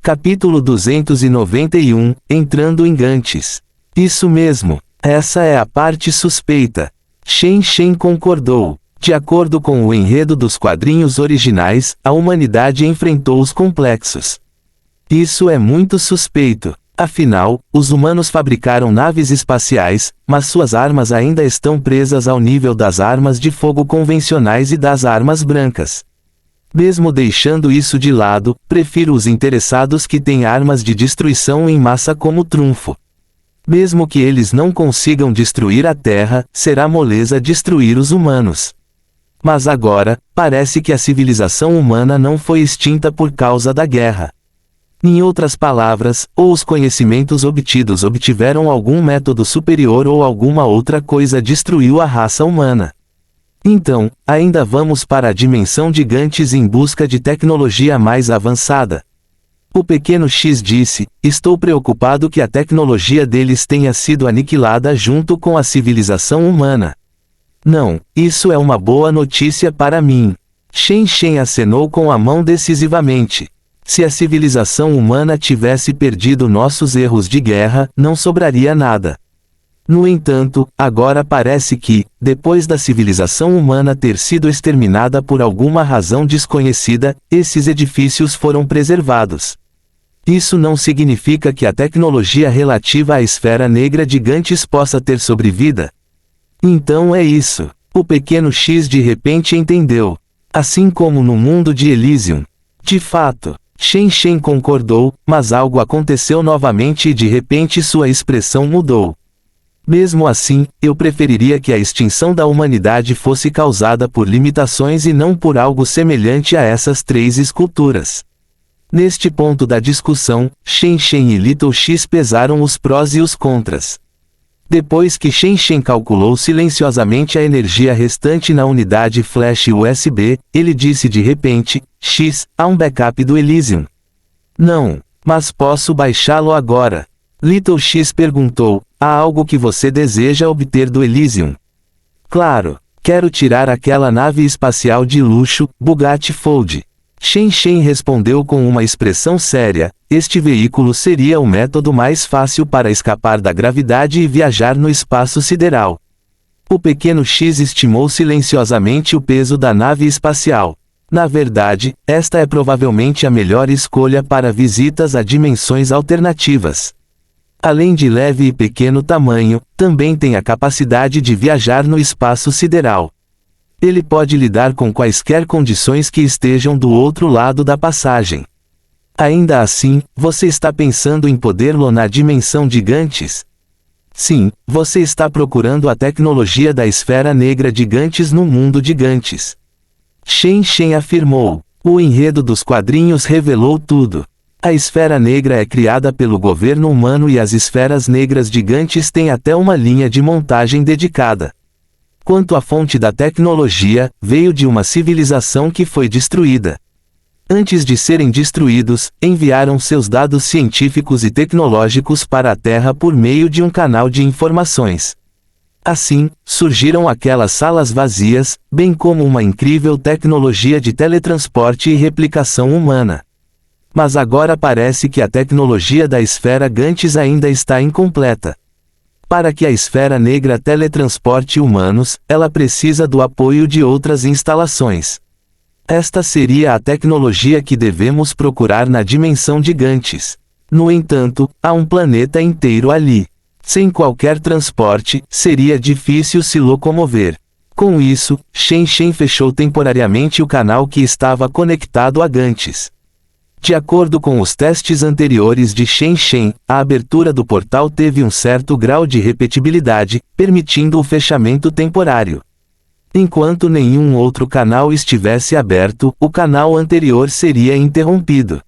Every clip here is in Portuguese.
Capítulo 291, Entrando em Gantes. Isso mesmo, essa é a parte suspeita. Shen Shen concordou. De acordo com o enredo dos quadrinhos originais, a humanidade enfrentou os complexos. Isso é muito suspeito. Afinal, os humanos fabricaram naves espaciais, mas suas armas ainda estão presas ao nível das armas de fogo convencionais e das armas brancas. Mesmo deixando isso de lado, prefiro os interessados que têm armas de destruição em massa como trunfo. Mesmo que eles não consigam destruir a Terra, será moleza destruir os humanos. Mas agora, parece que a civilização humana não foi extinta por causa da guerra. Em outras palavras, ou os conhecimentos obtidos obtiveram algum método superior ou alguma outra coisa destruiu a raça humana. Então, ainda vamos para a dimensão de Gantes em busca de tecnologia mais avançada. O pequeno X disse, estou preocupado que a tecnologia deles tenha sido aniquilada junto com a civilização humana. Não, isso é uma boa notícia para mim. Shen Shen acenou com a mão decisivamente. Se a civilização humana tivesse perdido nossos erros de guerra, não sobraria nada. No entanto, agora parece que, depois da civilização humana ter sido exterminada por alguma razão desconhecida, esses edifícios foram preservados. Isso não significa que a tecnologia relativa à esfera negra de Gantes possa ter sobrevida. Então é isso. O pequeno X de repente entendeu. Assim como no mundo de Elysium. De fato. Shen Shen concordou, mas algo aconteceu novamente e de repente sua expressão mudou. Mesmo assim, eu preferiria que a extinção da humanidade fosse causada por limitações e não por algo semelhante a essas três esculturas. Neste ponto da discussão, Shen Shen e Little X pesaram os prós e os contras. Depois que Shen Shen calculou silenciosamente a energia restante na unidade flash USB, ele disse de repente, X, há um backup do Elysium. Não, mas posso baixá-lo agora. Little X perguntou, há algo que você deseja obter do Elysium? Claro, quero tirar aquela nave espacial de luxo, Bugatti Fold. Shen Shen respondeu com uma expressão séria, este veículo seria o método mais fácil para escapar da gravidade e viajar no espaço sideral. O pequeno X estimou silenciosamente o peso da nave espacial. Na verdade, esta é provavelmente a melhor escolha para visitas a dimensões alternativas. Além de leve e pequeno tamanho, também tem a capacidade de viajar no espaço sideral. Ele pode lidar com quaisquer condições que estejam do outro lado da passagem. Ainda assim, você está pensando em poder-lo na dimensão de Gantes? Sim, você está procurando a tecnologia da esfera negra de Gantes no mundo de Gantes. Shen Shen afirmou. O enredo dos quadrinhos revelou tudo. A esfera negra é criada pelo governo humano e as esferas negras de Gantes têm até uma linha de montagem dedicada. Quanto à fonte da tecnologia, veio de uma civilização que foi destruída. Antes de serem destruídos, enviaram seus dados científicos e tecnológicos para a Terra por meio de um canal de informações. Assim, surgiram aquelas salas vazias, bem como uma incrível tecnologia de teletransporte e replicação humana. Mas agora parece que a tecnologia da esfera Gantes ainda está incompleta. Para que a esfera negra teletransporte humanos, ela precisa do apoio de outras instalações. Esta seria a tecnologia que devemos procurar na dimensão de Gantes. No entanto, há um planeta inteiro ali. Sem qualquer transporte, seria difícil se locomover. Com isso, Shen Shen fechou temporariamente o canal que estava conectado a Gantes. De acordo com os testes anteriores de Shen Shen, a abertura do portal teve um certo grau de repetibilidade, permitindo o fechamento temporário. Enquanto nenhum outro canal estivesse aberto, o canal anterior seria interrompido.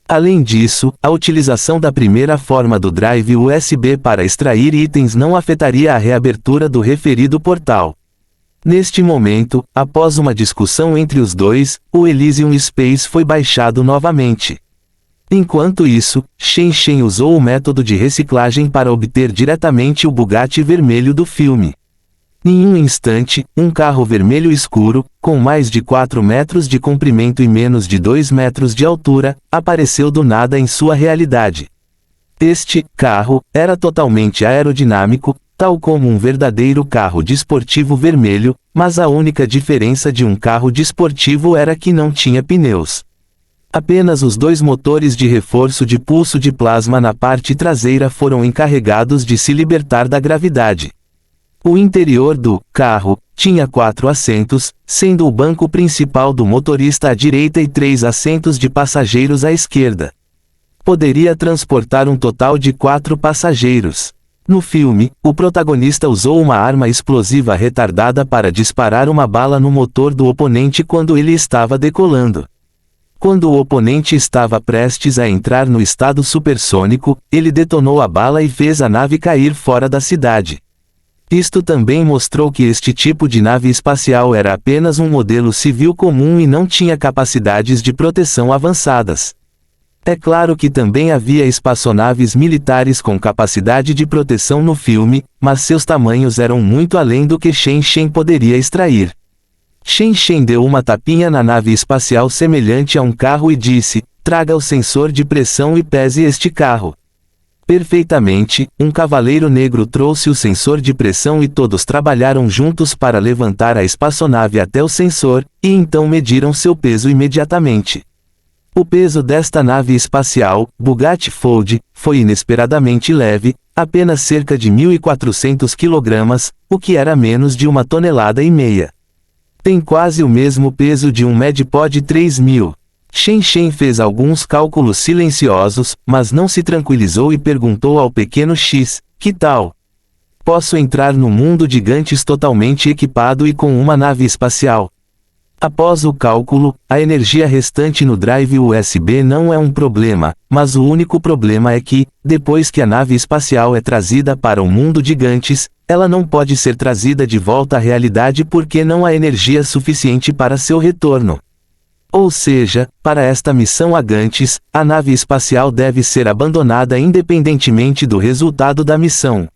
Além disso, a utilização da primeira forma do drive USB para extrair itens não afetaria a reabertura do referido portal. Neste momento, após uma discussão entre os dois, o Elysium Space foi baixado novamente. Enquanto isso, Shen Shen usou o método de reciclagem para obter diretamente o Bugatti vermelho do filme. Em um instante, um carro vermelho escuro, com mais de 4 metros de comprimento e menos de 2 metros de altura, apareceu do nada em sua realidade. Este carro era totalmente aerodinâmico, tal como um verdadeiro carro desportivo vermelho, mas a única diferença de um carro desportivo era que não tinha pneus. Apenas os 2 motores de reforço de pulso de plasma na parte traseira foram encarregados de se libertar da gravidade. O interior do carro tinha 4 assentos, sendo o banco principal do motorista à direita e 3 assentos de passageiros à esquerda. Poderia transportar um total de 4 passageiros. No filme, o protagonista usou uma arma explosiva retardada para disparar uma bala no motor do oponente quando ele estava decolando. Quando o oponente estava prestes a entrar no estado supersônico, ele detonou a bala e fez a nave cair fora da cidade. Isto também mostrou que este tipo de nave espacial era apenas um modelo civil comum e não tinha capacidades de proteção avançadas. É claro que também havia espaçonaves militares com capacidade de proteção no filme, mas seus tamanhos eram muito além do que Shen Shen poderia extrair. Shen Shen deu uma tapinha na nave espacial semelhante a um carro e disse: "Traga o sensor de pressão e pese este carro." Perfeitamente, um cavaleiro negro trouxe o sensor de pressão e todos trabalharam juntos para levantar a espaçonave até o sensor, e então mediram seu peso imediatamente. O peso desta nave espacial, Bugatti Fold, foi inesperadamente leve, apenas cerca de 1.400 kg, o que era menos de 1,5 toneladas. Tem quase o mesmo peso de um Medpod 3000. Shen Shen fez alguns cálculos silenciosos, mas não se tranquilizou e perguntou ao pequeno X: "Que tal? Posso entrar no mundo de Gantes totalmente equipado e com uma nave espacial?" Após o cálculo, a energia restante no drive USB não é um problema, mas o único problema é que, depois que a nave espacial é trazida para o mundo de Gantes, ela não pode ser trazida de volta à realidade porque não há energia suficiente para seu retorno. Ou seja, para esta missão a Gantes, a nave espacial deve ser abandonada independentemente do resultado da missão.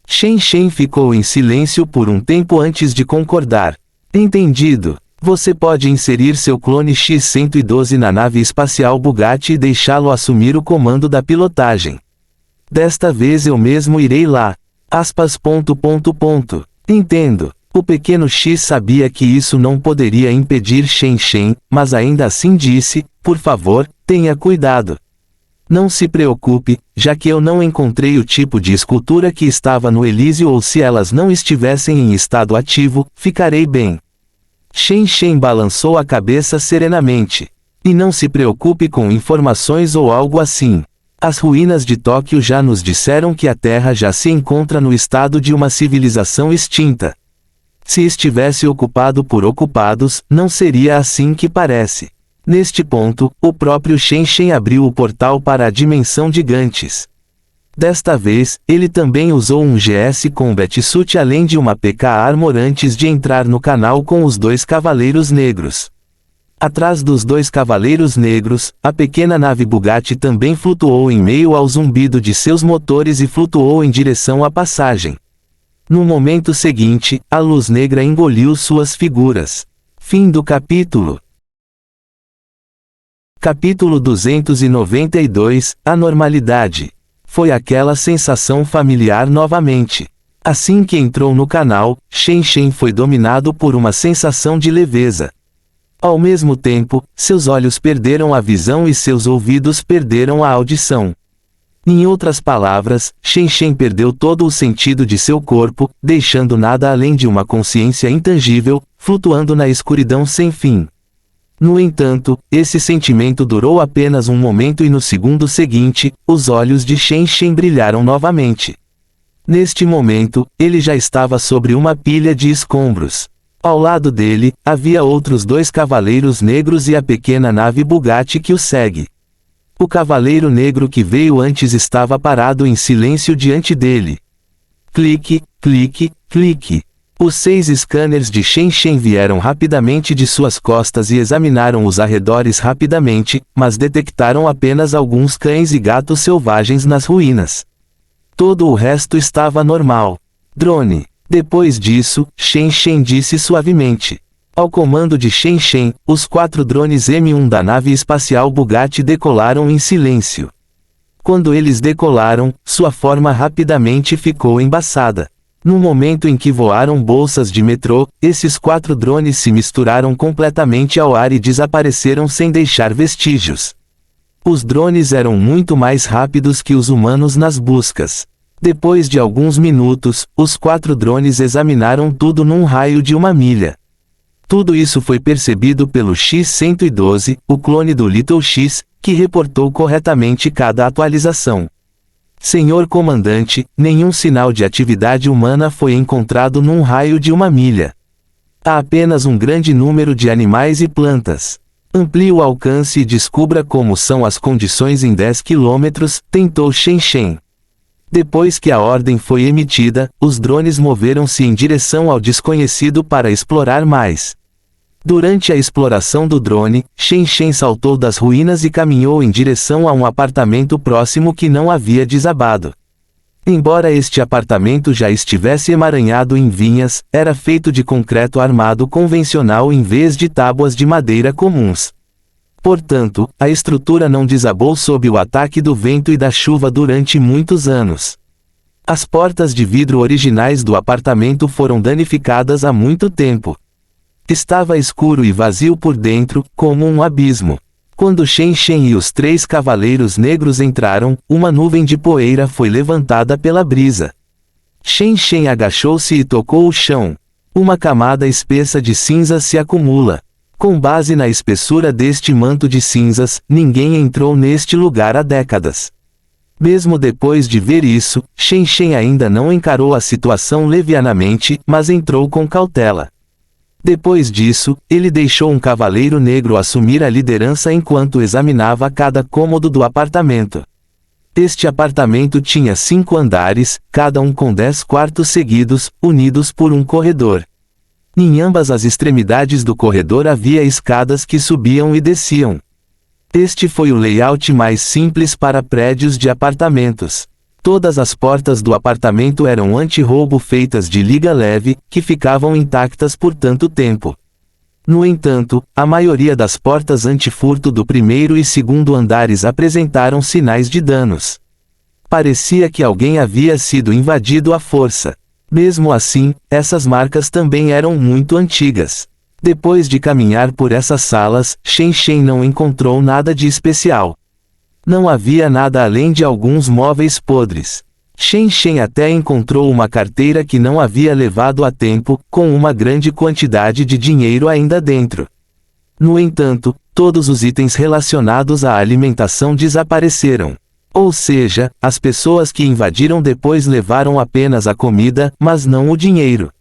Shen Shen ficou em silêncio por um tempo antes de concordar. Entendido. Você pode inserir seu clone X-112 na nave espacial Bugatti e deixá-lo assumir o comando da pilotagem. Desta vez eu mesmo irei lá. Entendo. O pequeno X sabia que isso não poderia impedir Shen Shen, mas ainda assim disse: "Por favor, tenha cuidado. Não se preocupe, já que eu não encontrei o tipo de escultura que estava no Elísio ou se elas não estivessem em estado ativo, ficarei bem." Shen Shen balançou a cabeça serenamente. "E não se preocupe com informações ou algo assim. As ruínas de Tóquio já nos disseram que a Terra já se encontra no estado de uma civilização extinta. Se estivesse ocupado por ocupados, não seria assim que parece." Neste ponto, o próprio Shen Shen abriu o portal para a dimensão de Gantes. Desta vez, ele também usou um GS Combat Suit além de uma PK Armor antes de entrar no canal com os 2 Cavaleiros Negros. Atrás dos 2 Cavaleiros Negros, a pequena nave Bugatti também flutuou em meio ao zumbido de seus motores e flutuou em direção à passagem. No momento seguinte, a luz negra engoliu suas figuras. Fim do capítulo. Capítulo 292, A Normalidade. Foi aquela sensação familiar novamente. Assim que entrou no canal, Shen Shen foi dominado por uma sensação de leveza. Ao mesmo tempo, seus olhos perderam a visão e seus ouvidos perderam a audição. Em outras palavras, Shen Shen perdeu todo o sentido de seu corpo, deixando nada além de uma consciência intangível, flutuando na escuridão sem fim. No entanto, esse sentimento durou apenas um momento e no segundo seguinte, os olhos de Shen Shen brilharam novamente. Neste momento, ele já estava sobre uma pilha de escombros. Ao lado dele, havia outros 2 cavaleiros negros e a pequena nave Bugatti que o segue. O cavaleiro negro que veio antes estava parado em silêncio diante dele. Clique, clique, clique. Os 6 scanners de Shen Shen vieram rapidamente de suas costas e examinaram os arredores rapidamente, mas detectaram apenas alguns cães e gatos selvagens nas ruínas. Todo o resto estava normal. Drone. Depois disso, Shen Shen disse suavemente. Ao comando de Shen Shen, os 4 drones M1 da nave espacial Bugatti decolaram em silêncio. Quando eles decolaram, sua forma rapidamente ficou embaçada. No momento em que voaram bolsas de metrô, esses 4 drones se misturaram completamente ao ar e desapareceram sem deixar vestígios. Os drones eram muito mais rápidos que os humanos nas buscas. Depois de alguns minutos, os 4 drones examinaram tudo num raio de 1 milha. Tudo isso foi percebido pelo X-112, o clone do Little X, que reportou corretamente cada atualização. Senhor comandante, nenhum sinal de atividade humana foi encontrado num raio de 1 milha. Há apenas um grande número de animais e plantas. Amplie o alcance e descubra como são as condições em 10 quilômetros, tentou Shen Shen. Depois que a ordem foi emitida, os drones moveram-se em direção ao desconhecido para explorar mais. Durante a exploração do drone, Shen Shen saltou das ruínas e caminhou em direção a um apartamento próximo que não havia desabado. Embora este apartamento já estivesse emaranhado em vinhas, era feito de concreto armado convencional em vez de tábuas de madeira comuns. Portanto, a estrutura não desabou sob o ataque do vento e da chuva durante muitos anos. As portas de vidro originais do apartamento foram danificadas há muito tempo. Estava escuro e vazio por dentro, como um abismo. Quando Shen Shen e os 3 cavaleiros negros entraram, uma nuvem de poeira foi levantada pela brisa. Shen Shen agachou-se e tocou o chão. Uma camada espessa de cinzas se acumula. Com base na espessura deste manto de cinzas, ninguém entrou neste lugar há décadas. Mesmo depois de ver isso, Shen Shen ainda não encarou a situação levianamente, mas entrou com cautela. Depois disso, ele deixou um cavaleiro negro assumir a liderança enquanto examinava cada cômodo do apartamento. Este apartamento tinha 5 andares, cada um com 10 quartos seguidos, unidos por um corredor. Em ambas as extremidades do corredor havia escadas que subiam e desciam. Este foi o layout mais simples para prédios de apartamentos. Todas as portas do apartamento eram anti-roubo feitas de liga leve, que ficavam intactas por tanto tempo. No entanto, a maioria das portas anti-furto do primeiro e segundo andares apresentaram sinais de danos. Parecia que alguém havia sido invadido à força. Mesmo assim, essas marcas também eram muito antigas. Depois de caminhar por essas salas, Shen Shen não encontrou nada de especial. Não havia nada além de alguns móveis podres. Shen Shen até encontrou uma carteira que não havia levado a tempo, com uma grande quantidade de dinheiro ainda dentro. No entanto, todos os itens relacionados à alimentação desapareceram. Ou seja, as pessoas que invadiram depois levaram apenas a comida, mas não o dinheiro.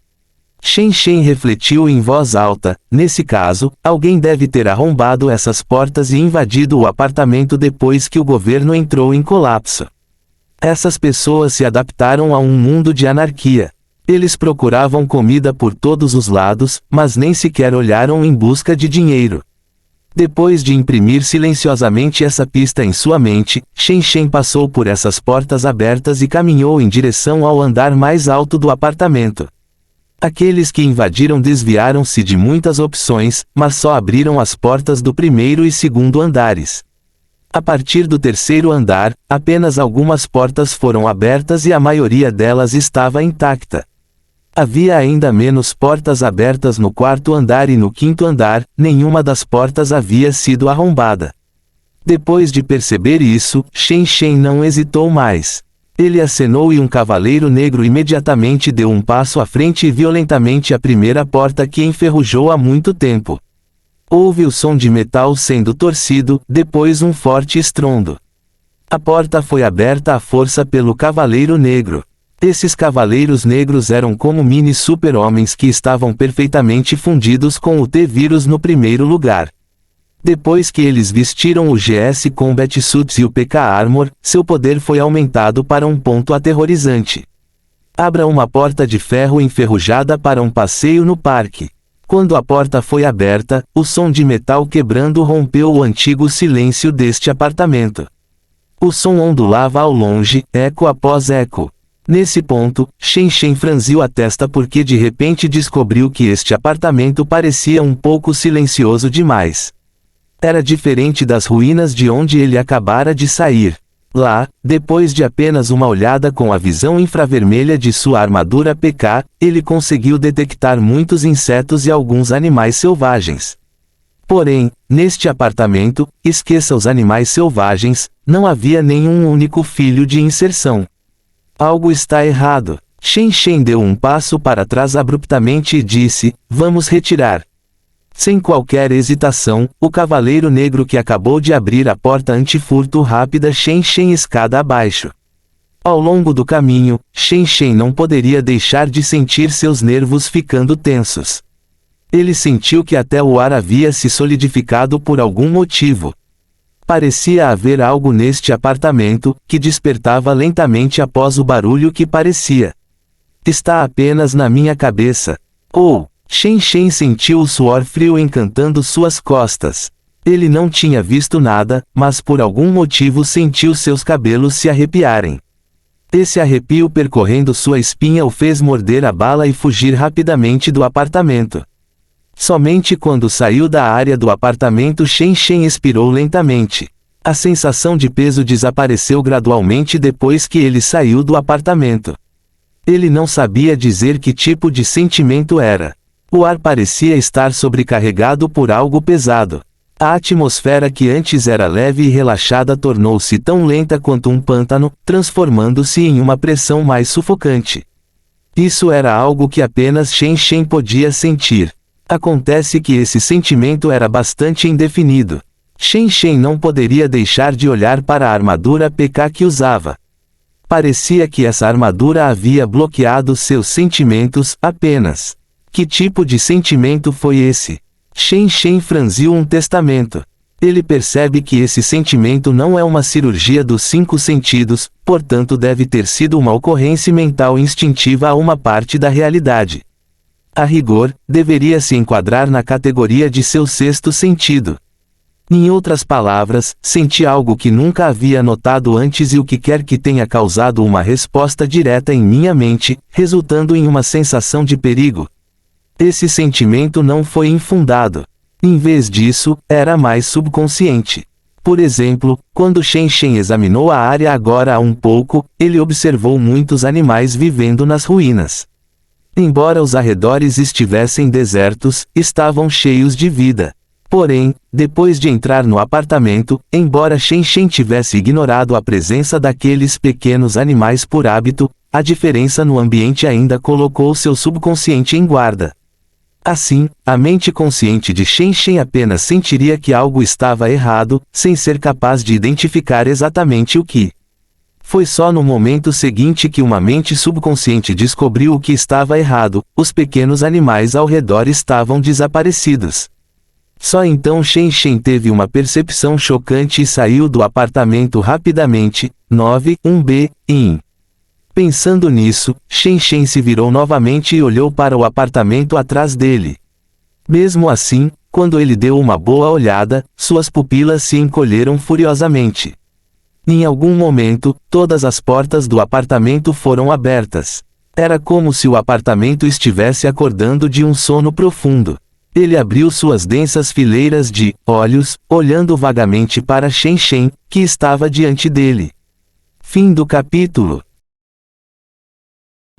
Shen Shen refletiu em voz alta, nesse caso, alguém deve ter arrombado essas portas e invadido o apartamento depois que o governo entrou em colapso. Essas pessoas se adaptaram a um mundo de anarquia. Eles procuravam comida por todos os lados, mas nem sequer olharam em busca de dinheiro. Depois de imprimir silenciosamente essa pista em sua mente, Shen Shen passou por essas portas abertas e caminhou em direção ao andar mais alto do apartamento. Aqueles que invadiram desviaram-se de muitas opções, mas só abriram as portas do primeiro e segundo andares. A partir do terceiro andar, apenas algumas portas foram abertas e a maioria delas estava intacta. Havia ainda menos portas abertas no quarto andar e no quinto andar, nenhuma das portas havia sido arrombada. Depois de perceber isso, Shen Shen não hesitou mais. Ele acenou e um cavaleiro negro imediatamente deu um passo à frente e violentamente a primeira porta que enferrujou há muito tempo. Houve o som de metal sendo torcido, depois um forte estrondo. A porta foi aberta à força pelo cavaleiro negro. Esses cavaleiros negros eram como mini super-homens que estavam perfeitamente fundidos com o T-Vírus no primeiro lugar. Depois que eles vestiram o GS Combat Suits e o PK Armor, seu poder foi aumentado para um ponto aterrorizante. Abra uma porta de ferro enferrujada para um passeio no parque. Quando a porta foi aberta, o som de metal quebrando rompeu o antigo silêncio deste apartamento. O som ondulava ao longe, eco após eco. Nesse ponto, Shen Shen franziu a testa porque de repente descobriu que este apartamento parecia um pouco silencioso demais. Era diferente das ruínas de onde ele acabara de sair. Lá, depois de apenas uma olhada com a visão infravermelha de sua armadura PK, ele conseguiu detectar muitos insetos e alguns animais selvagens. Porém, neste apartamento, esqueça os animais selvagens, não havia nenhum único filho de inserção. Algo está errado. Shen Shen deu um passo para trás abruptamente e disse, vamos retirar. Sem qualquer hesitação, o cavaleiro negro que acabou de abrir a porta antifurto rápida Shen Shen escada abaixo. Ao longo do caminho, Shen Shen não poderia deixar de sentir seus nervos ficando tensos. Ele sentiu que até o ar havia se solidificado por algum motivo. Parecia haver algo neste apartamento, que despertava lentamente após o barulho que parecia. Está apenas na minha cabeça. Shen Shen sentiu o suor frio encantando suas costas. Ele não tinha visto nada, mas por algum motivo sentiu seus cabelos se arrepiarem. Esse arrepio percorrendo sua espinha o fez morder a bala e fugir rapidamente do apartamento. Somente quando saiu da área do apartamento Shen Shen expirou lentamente. A sensação de peso desapareceu gradualmente depois que ele saiu do apartamento. Ele não sabia dizer que tipo de sentimento era. O ar parecia estar sobrecarregado por algo pesado. A atmosfera que antes era leve e relaxada tornou-se tão lenta quanto um pântano, transformando-se em uma pressão mais sufocante. Isso era algo que apenas Shen Shen podia sentir. Acontece que esse sentimento era bastante indefinido. Shen Shen não poderia deixar de olhar para a armadura PK que usava. Parecia que essa armadura havia bloqueado seus sentimentos apenas. Que tipo de sentimento foi esse? Shen Shen franziu um testamento. Ele percebe que esse sentimento não é uma cirurgia dos 5 sentidos, portanto deve ter sido uma ocorrência mental instintiva a uma parte da realidade. A rigor, deveria se enquadrar na categoria de seu 6º sentido. Em outras palavras, senti algo que nunca havia notado antes e o que quer que tenha causado uma resposta direta em minha mente, resultando em uma sensação de perigo. Esse sentimento não foi infundado. Em vez disso, era mais subconsciente. Por exemplo, quando Shen Shen examinou a área agora há um pouco, ele observou muitos animais vivendo nas ruínas. Embora os arredores estivessem desertos, estavam cheios de vida. Porém, depois de entrar no apartamento, embora Shen Shen tivesse ignorado a presença daqueles pequenos animais por hábito, a diferença no ambiente ainda colocou seu subconsciente em guarda. Assim, a mente consciente de Shen Shen apenas sentiria que algo estava errado, sem ser capaz de identificar exatamente o que. Foi só no momento seguinte que uma mente subconsciente descobriu o que estava errado, os pequenos animais ao redor estavam desaparecidos. Só então Shen Shen teve uma percepção chocante e saiu do apartamento rapidamente. 9.1b, in. Pensando nisso, Shen Shen se virou novamente e olhou para o apartamento atrás dele. Mesmo assim, quando ele deu uma boa olhada, suas pupilas se encolheram furiosamente. Em algum momento, todas as portas do apartamento foram abertas. Era como se o apartamento estivesse acordando de um sono profundo. Ele abriu suas densas fileiras de olhos, olhando vagamente para Shen Shen, que estava diante dele. Fim do capítulo.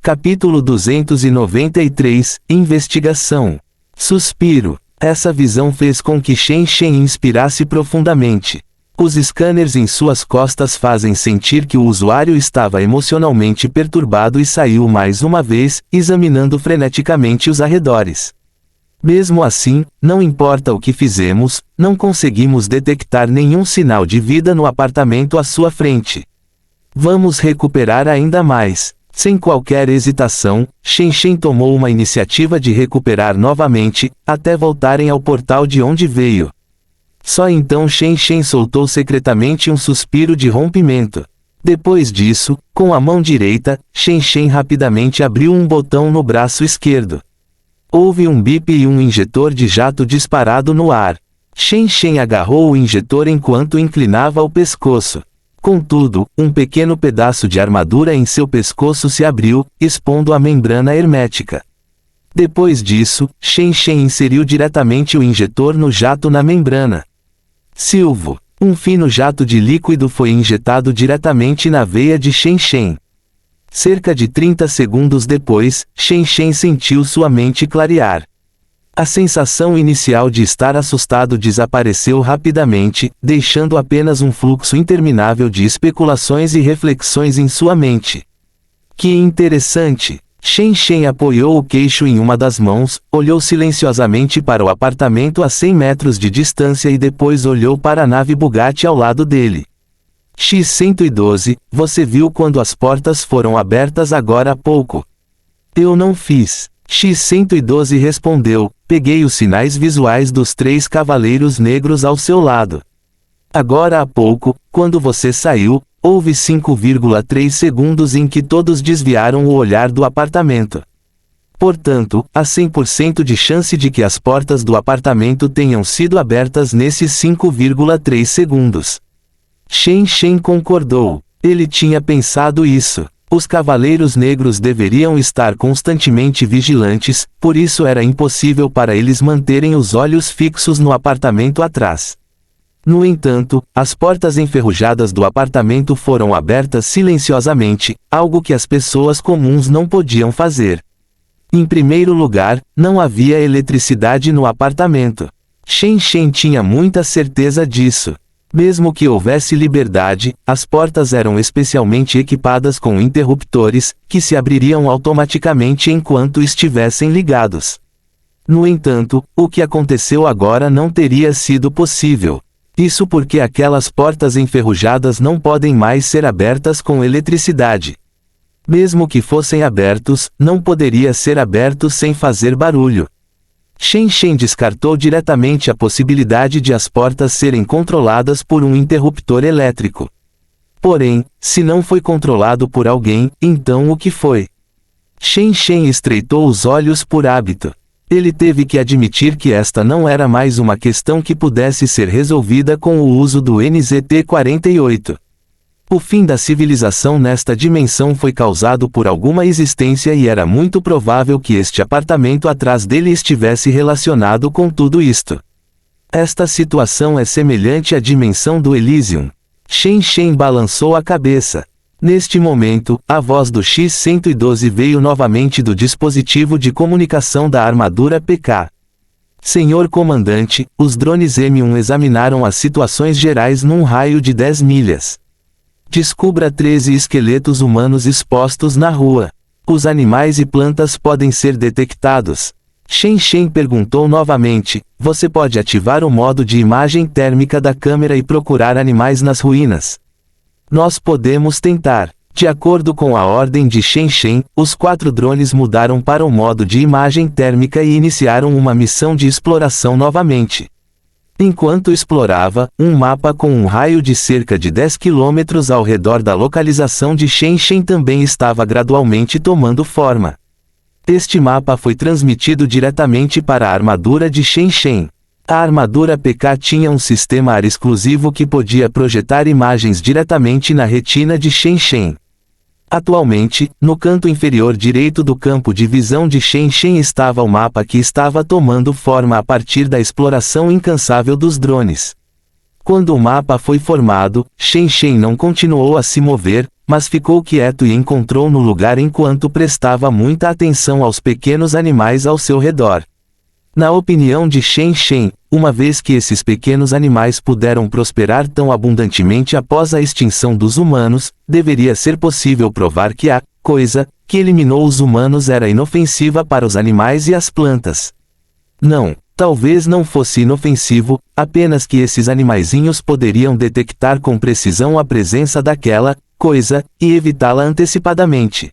Capítulo 293, Investigação. Suspiro. Essa visão fez com que Shen Shen inspirasse profundamente. Os scanners em suas costas fazem sentir que o usuário estava emocionalmente perturbado e saiu mais uma vez, examinando freneticamente os arredores. Mesmo assim, não importa o que fizemos, não conseguimos detectar nenhum sinal de vida no apartamento à sua frente. Vamos recuperar ainda mais. Sem qualquer hesitação, Shen Shen tomou uma iniciativa de recuperar novamente, até voltarem ao portal de onde veio. Só então Shen Shen soltou secretamente um suspiro de rompimento. Depois disso, com a mão direita, Shen Shen rapidamente abriu um botão no braço esquerdo. Houve um bip e um injetor de jato disparado no ar. Shen Shen agarrou o injetor enquanto inclinava o pescoço. Contudo, um pequeno pedaço de armadura em seu pescoço se abriu, expondo a membrana hermética. Depois disso, Shen Shen inseriu diretamente o injetor no jato na membrana. Silvo. Um fino jato de líquido foi injetado diretamente na veia de Shen Shen. Cerca de 30 segundos depois, Shen Shen sentiu sua mente clarear. A sensação inicial de estar assustado desapareceu rapidamente, deixando apenas um fluxo interminável de especulações e reflexões em sua mente. Que interessante! Shen Shen apoiou o queixo em uma das mãos, olhou silenciosamente para o apartamento a 100 metros de distância e depois olhou para a nave Bugatti ao lado dele. X-112, você viu quando as portas foram abertas agora há pouco? Eu não fiz. X-112 respondeu, peguei os sinais visuais dos 3 cavaleiros negros ao seu lado. Agora há pouco, quando você saiu, houve 5,3 segundos em que todos desviaram o olhar do apartamento. Portanto, há 100% de chance de que as portas do apartamento tenham sido abertas nesses 5,3 segundos. Shen Shen concordou. Ele tinha pensado isso. Os Cavaleiros Negros deveriam estar constantemente vigilantes, por isso era impossível para eles manterem os olhos fixos no apartamento atrás. No entanto, as portas enferrujadas do apartamento foram abertas silenciosamente, algo que as pessoas comuns não podiam fazer. Em primeiro lugar, não havia eletricidade no apartamento. Shen Shen tinha muita certeza disso. Mesmo que houvesse liberdade, as portas eram especialmente equipadas com interruptores, que se abririam automaticamente enquanto estivessem ligados. No entanto, o que aconteceu agora não teria sido possível. Isso porque aquelas portas enferrujadas não podem mais ser abertas com eletricidade. Mesmo que fossem abertos, não poderia ser aberto sem fazer barulho. Shen Shen descartou diretamente a possibilidade de as portas serem controladas por um interruptor elétrico. Porém, se não foi controlado por alguém, então o que foi? Shen Shen estreitou os olhos por hábito. Ele teve que admitir que esta não era mais uma questão que pudesse ser resolvida com o uso do NZT-48. O fim da civilização nesta dimensão foi causado por alguma existência e era muito provável que este apartamento atrás dele estivesse relacionado com tudo isto. Esta situação é semelhante à dimensão do Elysium. Shen Shen balançou a cabeça. Neste momento, a voz do X-112 veio novamente do dispositivo de comunicação da armadura PK. Senhor Comandante, os drones M1 examinaram as situações gerais num raio de 10 milhas. Descubra 13 esqueletos humanos expostos na rua. Os animais e plantas podem ser detectados. Shen Shen perguntou novamente, você pode ativar o modo de imagem térmica da câmera e procurar animais nas ruínas. Nós podemos tentar. De acordo com a ordem de Shen Shen, os 4 drones mudaram para o modo de imagem térmica e iniciaram uma missão de exploração novamente. Enquanto explorava, um mapa com um raio de cerca de 10 km ao redor da localização de Shen Shen também estava gradualmente tomando forma. Este mapa foi transmitido diretamente para a armadura de Shen Shen. A armadura PK tinha um sistema AR exclusivo que podia projetar imagens diretamente na retina de Shen Shen. Atualmente, no canto inferior direito do campo de visão de Shen Shen estava o mapa que estava tomando forma a partir da exploração incansável dos drones. Quando o mapa foi formado, Shen Shen não continuou a se mover, mas ficou quieto e encontrou no lugar enquanto prestava muita atenção aos pequenos animais ao seu redor. Na opinião de Shen Shen, uma vez que esses pequenos animais puderam prosperar tão abundantemente após a extinção dos humanos, deveria ser possível provar que a coisa que eliminou os humanos era inofensiva para os animais e as plantas. Não, talvez não fosse inofensivo, apenas que esses animaizinhos poderiam detectar com precisão a presença daquela coisa e evitá-la antecipadamente.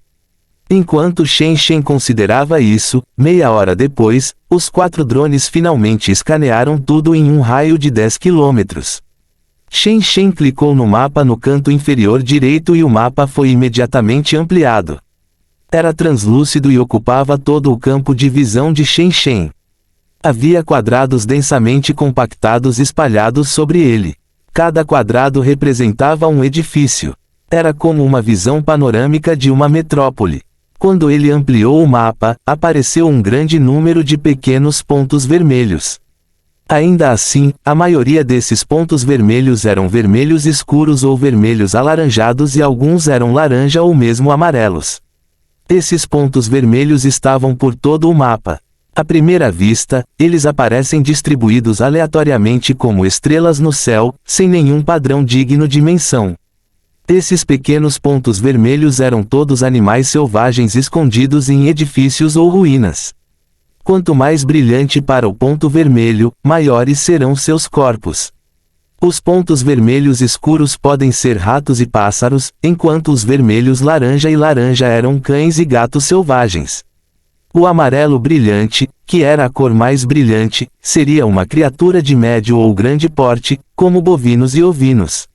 Enquanto Shen Shen considerava isso, meia hora depois, os 4 drones finalmente escanearam tudo em um raio de 10 km. Shen Shen clicou no mapa no canto inferior direito e o mapa foi imediatamente ampliado. Era translúcido e ocupava todo o campo de visão de Shen Shen. Havia quadrados densamente compactados espalhados sobre ele. Cada quadrado representava um edifício. Era como uma visão panorâmica de uma metrópole. Quando ele ampliou o mapa, apareceu um grande número de pequenos pontos vermelhos. Ainda assim, a maioria desses pontos vermelhos eram vermelhos escuros ou vermelhos alaranjados e alguns eram laranja ou mesmo amarelos. Esses pontos vermelhos estavam por todo o mapa. À primeira vista, eles aparecem distribuídos aleatoriamente como estrelas no céu, sem nenhum padrão digno de menção. Esses pequenos pontos vermelhos eram todos animais selvagens escondidos em edifícios ou ruínas. Quanto mais brilhante para o ponto vermelho, maiores serão seus corpos. Os pontos vermelhos escuros podem ser ratos e pássaros, enquanto os vermelhos laranja e laranja eram cães e gatos selvagens. O amarelo brilhante, que era a cor mais brilhante, seria uma criatura de médio ou grande porte, como bovinos e ovinos.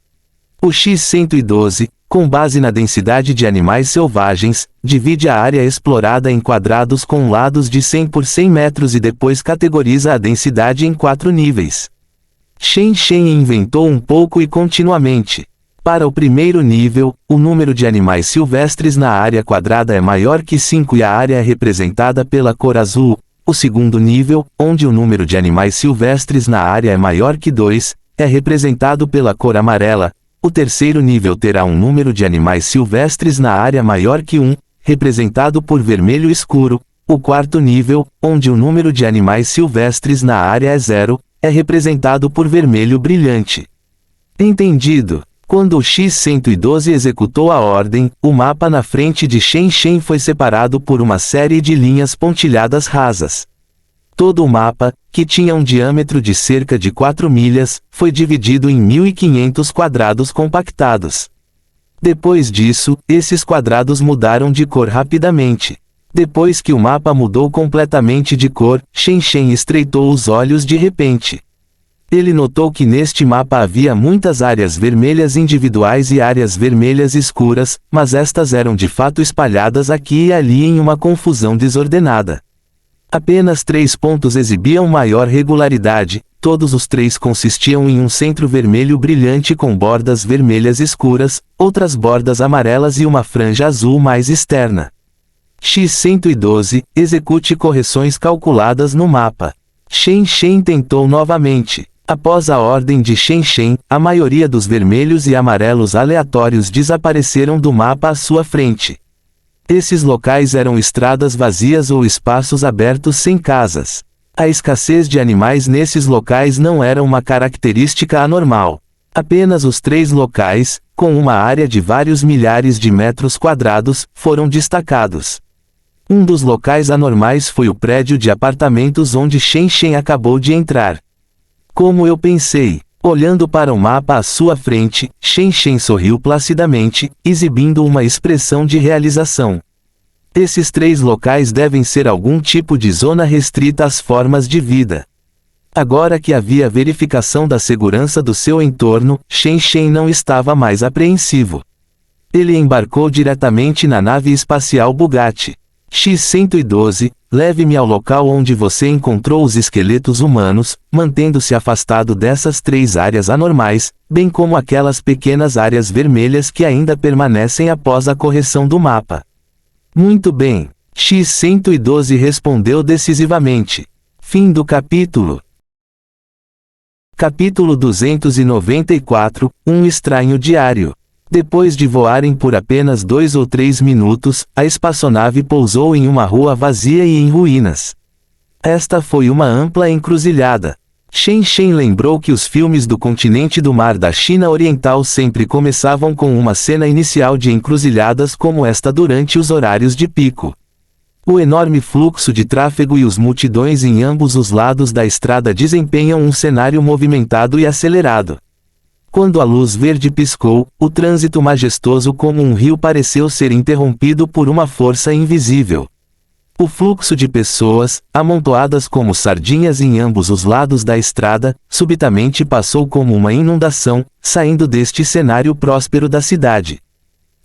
O X-112, com base na densidade de animais selvagens, divide a área explorada em quadrados com lados de 100 por 100 metros e depois categoriza a densidade em 4 níveis. Shen Shen inventou um pouco e continuamente. Para o primeiro nível, o número de animais silvestres na área quadrada é maior que 5 e a área é representada pela cor azul. O segundo nível, onde o número de animais silvestres na área é maior que 2, é representado pela cor amarela. O terceiro nível terá um número de animais silvestres na área maior que 1, representado por vermelho escuro. O quarto nível, onde o número de animais silvestres na área é 0, é representado por vermelho brilhante. Entendido? Quando o X-112 executou a ordem, o mapa na frente de Shen Shen foi separado por uma série de linhas pontilhadas rasas. Todo o mapa, que tinha um diâmetro de cerca de 4 milhas, foi dividido em 1.500 quadrados compactados. Depois disso, esses quadrados mudaram de cor rapidamente. Depois que o mapa mudou completamente de cor, Shen Shen estreitou os olhos de repente. Ele notou que neste mapa havia muitas áreas vermelhas individuais e áreas vermelhas escuras, mas estas eram de fato espalhadas aqui e ali em uma confusão desordenada. Apenas 3 pontos exibiam maior regularidade, todos os 3 consistiam em um centro vermelho brilhante com bordas vermelhas escuras, outras bordas amarelas e uma franja azul mais externa. X-112, execute correções calculadas no mapa. Shen Shen tentou novamente. Após a ordem de Shen Shen, a maioria dos vermelhos e amarelos aleatórios desapareceram do mapa à sua frente. Esses locais eram estradas vazias ou espaços abertos sem casas. A escassez de animais nesses locais não era uma característica anormal. Apenas os 3 locais, com uma área de vários milhares de metros quadrados, foram destacados. Um dos locais anormais foi o prédio de apartamentos onde Shen Shen acabou de entrar. Como eu pensei, olhando para o mapa à sua frente, Shen Shen sorriu placidamente, exibindo uma expressão de realização. Esses 3 locais devem ser algum tipo de zona restrita às formas de vida. Agora que havia verificação da segurança do seu entorno, Shen Shen não estava mais apreensivo. Ele embarcou diretamente na nave espacial Bugatti. X-112, leve-me ao local onde você encontrou os esqueletos humanos, mantendo-se afastado dessas 3 áreas anormais, bem como aquelas pequenas áreas vermelhas que ainda permanecem após a correção do mapa. Muito bem. X-112 respondeu decisivamente. Fim do capítulo. Capítulo 294, Um estranho diário. Depois de voarem por apenas 2 ou 3 minutos, a espaçonave pousou em uma rua vazia e em ruínas. Esta foi uma ampla encruzilhada. Shen Shen lembrou que os filmes do continente do mar da China Oriental sempre começavam com uma cena inicial de encruzilhadas como esta durante os horários de pico. O enorme fluxo de tráfego e os multidões em ambos os lados da estrada desempenham um cenário movimentado e acelerado. Quando a luz verde piscou, o trânsito majestoso como um rio pareceu ser interrompido por uma força invisível. O fluxo de pessoas, amontoadas como sardinhas em ambos os lados da estrada, subitamente passou como uma inundação, saindo deste cenário próspero da cidade.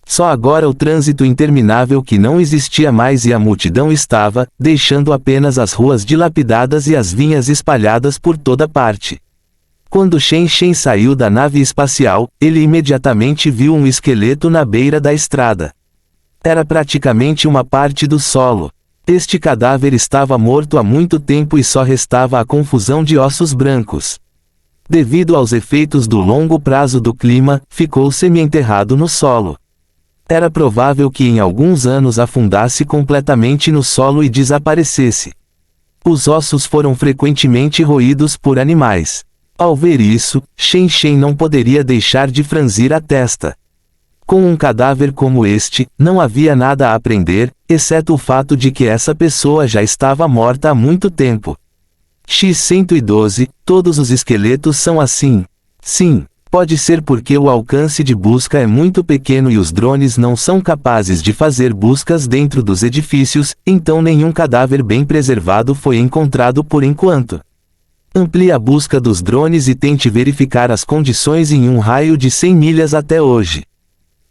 Só agora o trânsito interminável que não existia mais e a multidão estava, deixando apenas as ruas dilapidadas e as vinhas espalhadas por toda parte. Quando Shen Shen saiu da nave espacial, ele imediatamente viu um esqueleto na beira da estrada. Era praticamente uma parte do solo. Este cadáver estava morto há muito tempo e só restava a confusão de ossos brancos. Devido aos efeitos do longo prazo do clima, ficou semi-enterrado no solo. Era provável que em alguns anos afundasse completamente no solo e desaparecesse. Os ossos foram frequentemente roídos por animais. Ao ver isso, Shen Shen não poderia deixar de franzir a testa. Com um cadáver como este, não havia nada a aprender, exceto o fato de que essa pessoa já estava morta há muito tempo. X-112, todos os esqueletos são assim. Sim, pode ser porque o alcance de busca é muito pequeno e os drones não são capazes de fazer buscas dentro dos edifícios, então nenhum cadáver bem preservado foi encontrado por enquanto. Amplie a busca dos drones e tente verificar as condições em um raio de 100 milhas até hoje.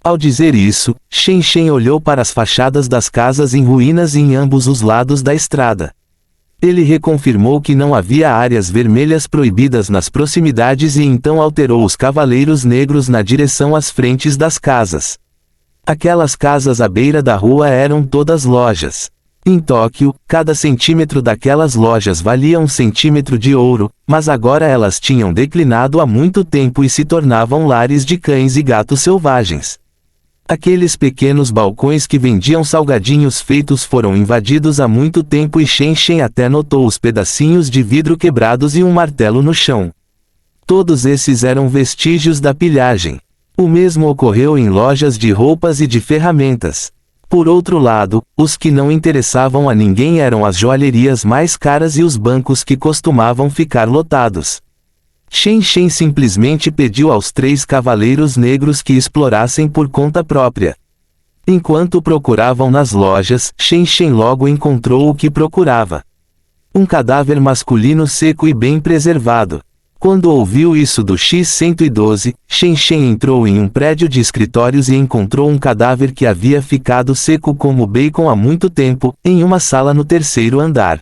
Ao dizer isso, Shen Shen olhou para as fachadas das casas em ruínas em ambos os lados da estrada. Ele reconfirmou que não havia áreas vermelhas proibidas nas proximidades e então alterou os cavaleiros negros na direção às frentes das casas. Aquelas casas à beira da rua eram todas lojas. Em Tóquio, cada centímetro daquelas lojas valia 1 centímetro de ouro, mas agora elas tinham declinado há muito tempo e se tornavam lares de cães e gatos selvagens. Aqueles pequenos balcões que vendiam salgadinhos feitos foram invadidos há muito tempo e Shen Shen até notou os pedacinhos de vidro quebrados e um martelo no chão. Todos esses eram vestígios da pilhagem. O mesmo ocorreu em lojas de roupas e de ferramentas. Por outro lado, os que não interessavam a ninguém eram as joalherias mais caras e os bancos que costumavam ficar lotados. Shen Shen simplesmente pediu aos 3 cavaleiros negros que explorassem por conta própria. Enquanto procuravam nas lojas, Shen Shen logo encontrou o que procurava. Um cadáver masculino seco e bem preservado. Quando ouviu isso do X-112, Shen Shen entrou em um prédio de escritórios e encontrou um cadáver que havia ficado seco como bacon há muito tempo, em uma sala no 3º andar.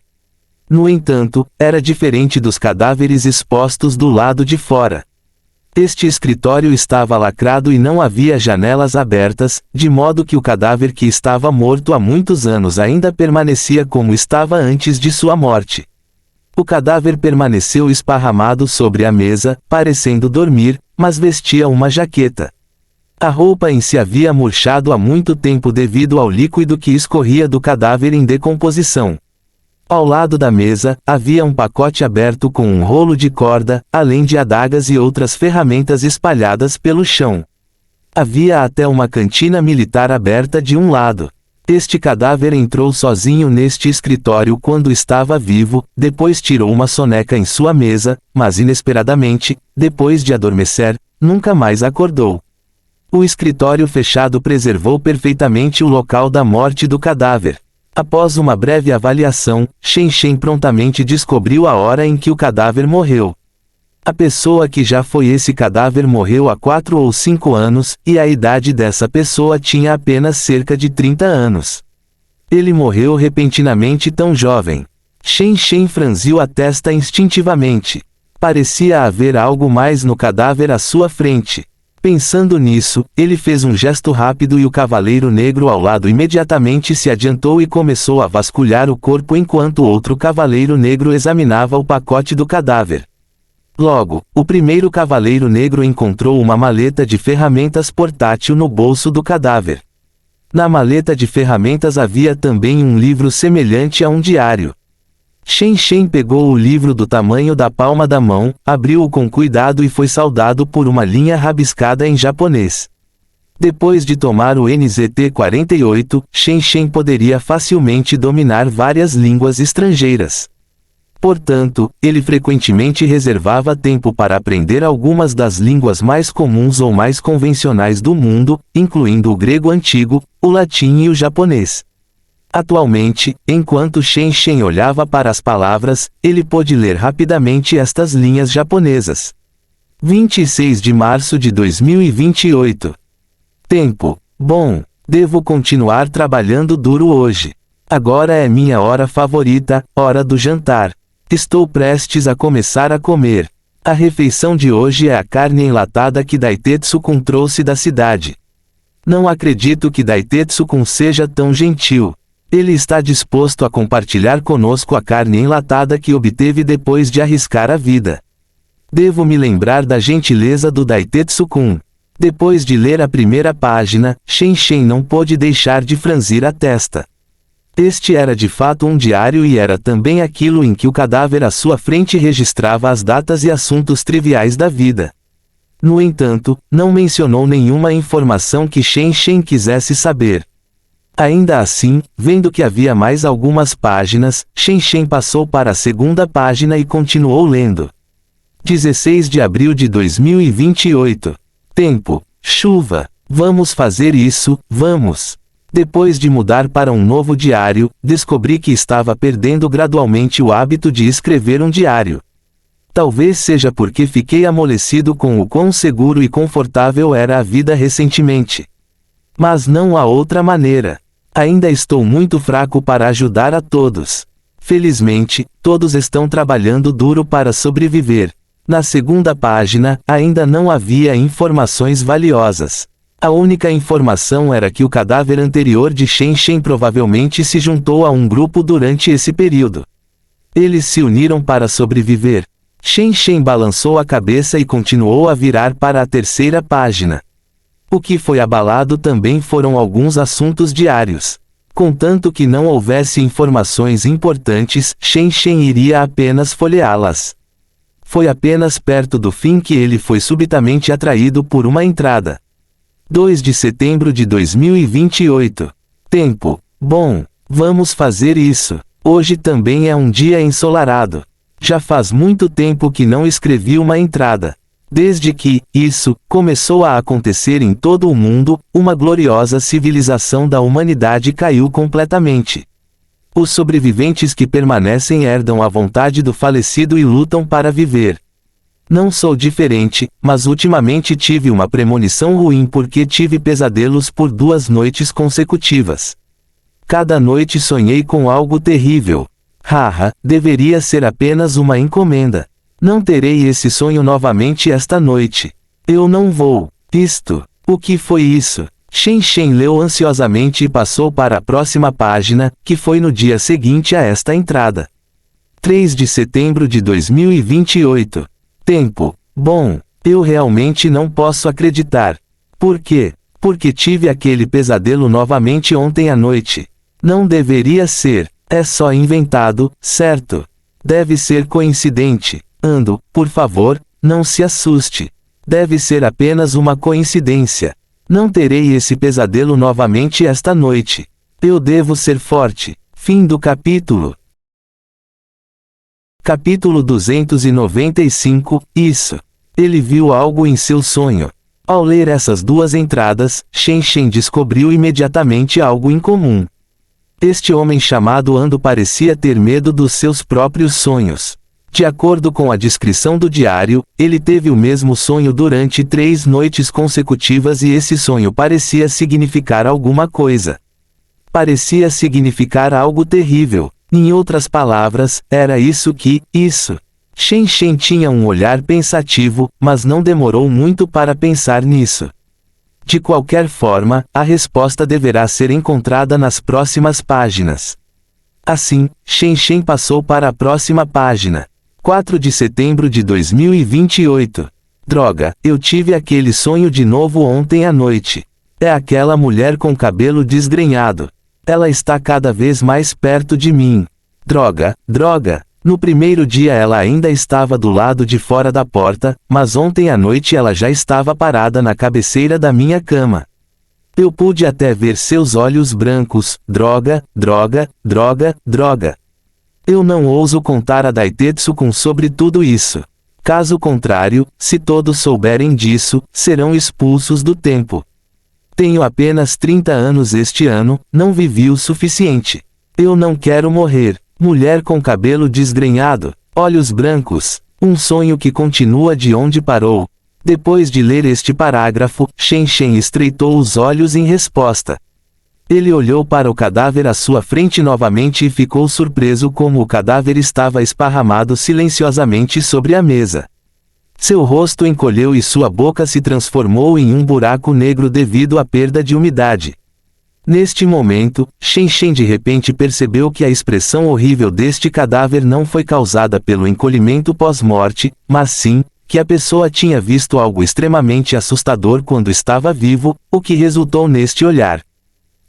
No entanto, era diferente dos cadáveres expostos do lado de fora. Este escritório estava lacrado e não havia janelas abertas, de modo que o cadáver que estava morto há muitos anos ainda permanecia como estava antes de sua morte. O cadáver permaneceu esparramado sobre a mesa, parecendo dormir, mas vestia uma jaqueta. A roupa em si havia murchado há muito tempo devido ao líquido que escorria do cadáver em decomposição. Ao lado da mesa, havia um pacote aberto com um rolo de corda, além de adagas e outras ferramentas espalhadas pelo chão. Havia até uma cantina militar aberta de um lado. Este cadáver entrou sozinho neste escritório quando estava vivo, depois tirou uma soneca em sua mesa, mas inesperadamente, depois de adormecer, nunca mais acordou. O escritório fechado preservou perfeitamente o local da morte do cadáver. Após uma breve avaliação, Shen Shen prontamente descobriu a hora em que o cadáver morreu. A pessoa que já foi esse cadáver morreu há 4 ou 5 anos, e a idade dessa pessoa tinha apenas cerca de 30 anos. Ele morreu repentinamente tão jovem. Shen Shen franziu a testa instintivamente. Parecia haver algo mais no cadáver à sua frente. Pensando nisso, ele fez um gesto rápido e o cavaleiro negro ao lado imediatamente se adiantou e começou a vasculhar o corpo enquanto outro cavaleiro negro examinava o pacote do cadáver. Logo, o primeiro cavaleiro negro encontrou uma maleta de ferramentas portátil no bolso do cadáver. Na maleta de ferramentas havia também um livro semelhante a um diário. Shen Shen pegou o livro do tamanho da palma da mão, abriu-o com cuidado e foi saudado por uma linha rabiscada em japonês. Depois de tomar o NZT-48, Shen Shen poderia facilmente dominar várias línguas estrangeiras. Portanto, ele frequentemente reservava tempo para aprender algumas das línguas mais comuns ou mais convencionais do mundo, incluindo o grego antigo, o latim e o japonês. Atualmente, enquanto Shen Shen olhava para as palavras, ele pôde ler rapidamente estas linhas japonesas. 26 de março de 2028. Tempo. Bom, devo continuar trabalhando duro hoje. Agora é minha hora favorita, hora do jantar. Estou prestes a começar a comer. A refeição de hoje é a carne enlatada que Daitetsu-kun trouxe da cidade. Não acredito que Daitetsu-kun seja tão gentil. Ele está disposto a compartilhar conosco a carne enlatada que obteve depois de arriscar a vida. Devo me lembrar da gentileza do Daitetsu-kun. Depois de ler a primeira página, Shen não pôde deixar de franzir a testa. Este era de fato um diário e era também aquilo em que o cadáver à sua frente registrava as datas e assuntos triviais da vida. No entanto, não mencionou nenhuma informação que Shen quisesse saber. Ainda assim, vendo que havia mais algumas páginas, Shen passou para a segunda página e continuou lendo. 16 de abril de 2028. Tempo: chuva. Vamos fazer isso, vamos. Depois de mudar para um novo diário, descobri que estava perdendo gradualmente o hábito de escrever um diário. Talvez seja porque fiquei amolecido com o quão seguro e confortável era a vida recentemente. Mas não há outra maneira. Ainda estou muito fraco para ajudar a todos. Felizmente, todos estão trabalhando duro para sobreviver. Na segunda página, ainda não havia informações valiosas. A única informação era que o cadáver anterior de Shen provavelmente se juntou a um grupo durante esse período. Eles se uniram para sobreviver. Shen balançou a cabeça e continuou a virar para a terceira página. O que foi abalado também foram alguns assuntos diários. Contanto que não houvesse informações importantes, Shen iria apenas folheá-las. Foi apenas perto do fim que ele foi subitamente atraído por uma entrada. 2 de setembro de 2028. Tempo: bom, vamos fazer isso. Hoje também é um dia ensolarado. Já faz muito tempo que não escrevi uma entrada. Desde que, isso, começou a acontecer em todo o mundo, uma gloriosa civilização da humanidade caiu completamente. Os sobreviventes que permanecem herdam a vontade do falecido e lutam para viver. Não sou diferente, mas ultimamente tive uma premonição ruim porque tive pesadelos por 2 noites consecutivas. Cada noite sonhei com algo terrível. Haha, deveria ser apenas uma encomenda. Não terei esse sonho novamente esta noite. Eu não vou. O que foi isso? Shen leu ansiosamente e passou para a próxima página, que foi no dia seguinte a esta entrada. 3 de setembro de 2028. Tempo: bom, eu realmente não posso acreditar. Por quê? Porque tive aquele pesadelo novamente ontem à noite. Não deveria ser. É só inventado, certo? Deve ser coincidente. Por favor, não se assuste. Deve ser apenas uma coincidência. Não terei esse pesadelo novamente esta noite. Eu devo ser forte. Fim do capítulo. Capítulo 295, isso. Ele viu algo em seu sonho. Ao ler essas 2 entradas, Shen descobriu imediatamente algo em comum. Este homem chamado Ando parecia ter medo dos seus próprios sonhos. De acordo com a descrição do diário, ele teve o mesmo sonho durante 3 noites consecutivas e esse sonho parecia significar alguma coisa. Parecia significar algo terrível. Em outras palavras, era isso. Shen tinha um olhar pensativo, mas não demorou muito para pensar nisso. De qualquer forma, a resposta deverá ser encontrada nas próximas páginas. Assim, Shen passou para a próxima página. 4 de setembro de 2028. Droga, eu tive aquele sonho de novo ontem à noite. É aquela mulher com cabelo desgrenhado. Ela está cada vez mais perto de mim. Droga. No primeiro dia ela ainda estava do lado de fora da porta, mas ontem à noite ela já estava parada na cabeceira da minha cama. Eu pude até ver seus olhos brancos. Droga. Eu não ouso contar a Daitetsu-kun sobre tudo isso. Caso contrário, se todos souberem disso, serão expulsos do tempo. Tenho apenas 30 anos este ano, não vivi o suficiente. Eu não quero morrer. Mulher com cabelo desgrenhado, olhos brancos, um sonho que continua de onde parou. Depois de ler este parágrafo, Shen estreitou os olhos em resposta. Ele olhou para o cadáver à sua frente novamente e ficou surpreso como o cadáver estava esparramado silenciosamente sobre a mesa. Seu rosto encolheu e sua boca se transformou em um buraco negro devido à perda de umidade. Neste momento, Shen Shen de repente percebeu que a expressão horrível deste cadáver não foi causada pelo encolhimento pós-morte, mas sim, que a pessoa tinha visto algo extremamente assustador quando estava vivo, o que resultou neste olhar.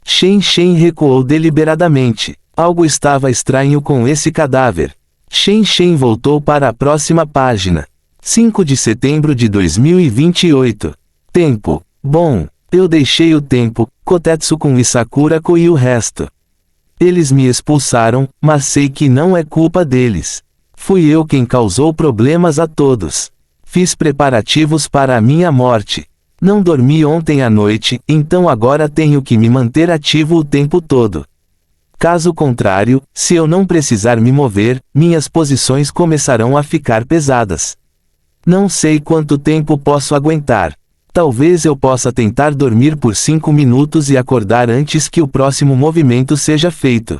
Shen Shen recuou deliberadamente. Algo estava estranho com esse cadáver. Shen Shen voltou para a próxima página. 5 de setembro de 2028. Tempo. Bom, eu deixei o tempo, Kotetsu com Isakurako e o resto. Eles me expulsaram, mas sei que não é culpa deles. Fui eu quem causou problemas a todos. Fiz preparativos para a minha morte. Não dormi ontem à noite, então agora tenho que me manter ativo o tempo todo. Caso contrário, se eu não precisar me mover, minhas posições começarão a ficar pesadas. Não sei quanto tempo posso aguentar. Talvez eu possa tentar dormir por 5 minutos e acordar antes que o próximo movimento seja feito.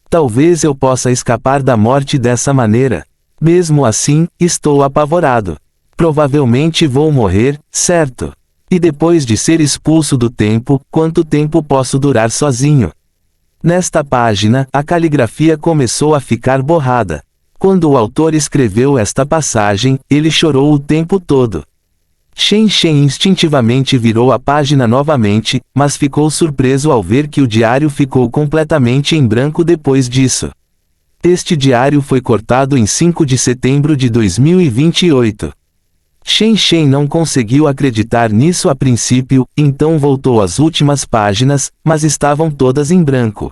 Talvez eu possa escapar da morte dessa maneira. Mesmo assim, estou apavorado. Provavelmente vou morrer, certo? E depois de ser expulso do tempo, quanto tempo posso durar sozinho? Nesta página, a caligrafia começou a ficar borrada. Quando o autor escreveu esta passagem, ele chorou o tempo todo. Shen Shen instintivamente virou a página novamente, mas ficou surpreso ao ver que o diário ficou completamente em branco depois disso. Este diário foi cortado em 5 de setembro de 2028. Shen Shen não conseguiu acreditar nisso a princípio, então voltou às últimas páginas, mas estavam todas em branco.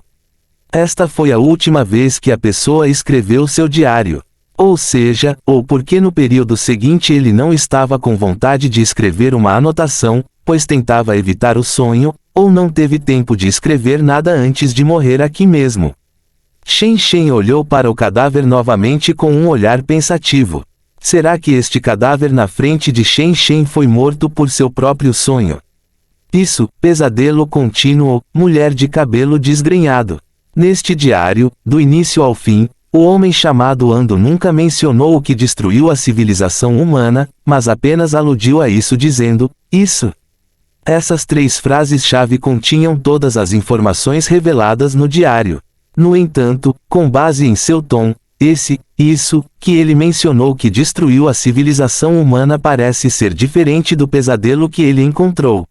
Esta foi a última vez que a pessoa escreveu seu diário. Ou seja, ou porque no período seguinte ele não estava com vontade de escrever uma anotação, pois tentava evitar o sonho, ou não teve tempo de escrever nada antes de morrer aqui mesmo. Shen Shen olhou para o cadáver novamente com um olhar pensativo. Será que este cadáver na frente de Shen Shen foi morto por seu próprio sonho? Isso, pesadelo contínuo, mulher de cabelo desgrenhado. Neste diário, do início ao fim, o homem chamado Ando nunca mencionou o que destruiu a civilização humana, mas apenas aludiu a isso dizendo, isso. Essas 3 frases-chave continham todas as informações reveladas no diário. No entanto, com base em seu tom, isso, que ele mencionou que destruiu a civilização humana parece ser diferente do pesadelo que ele encontrou.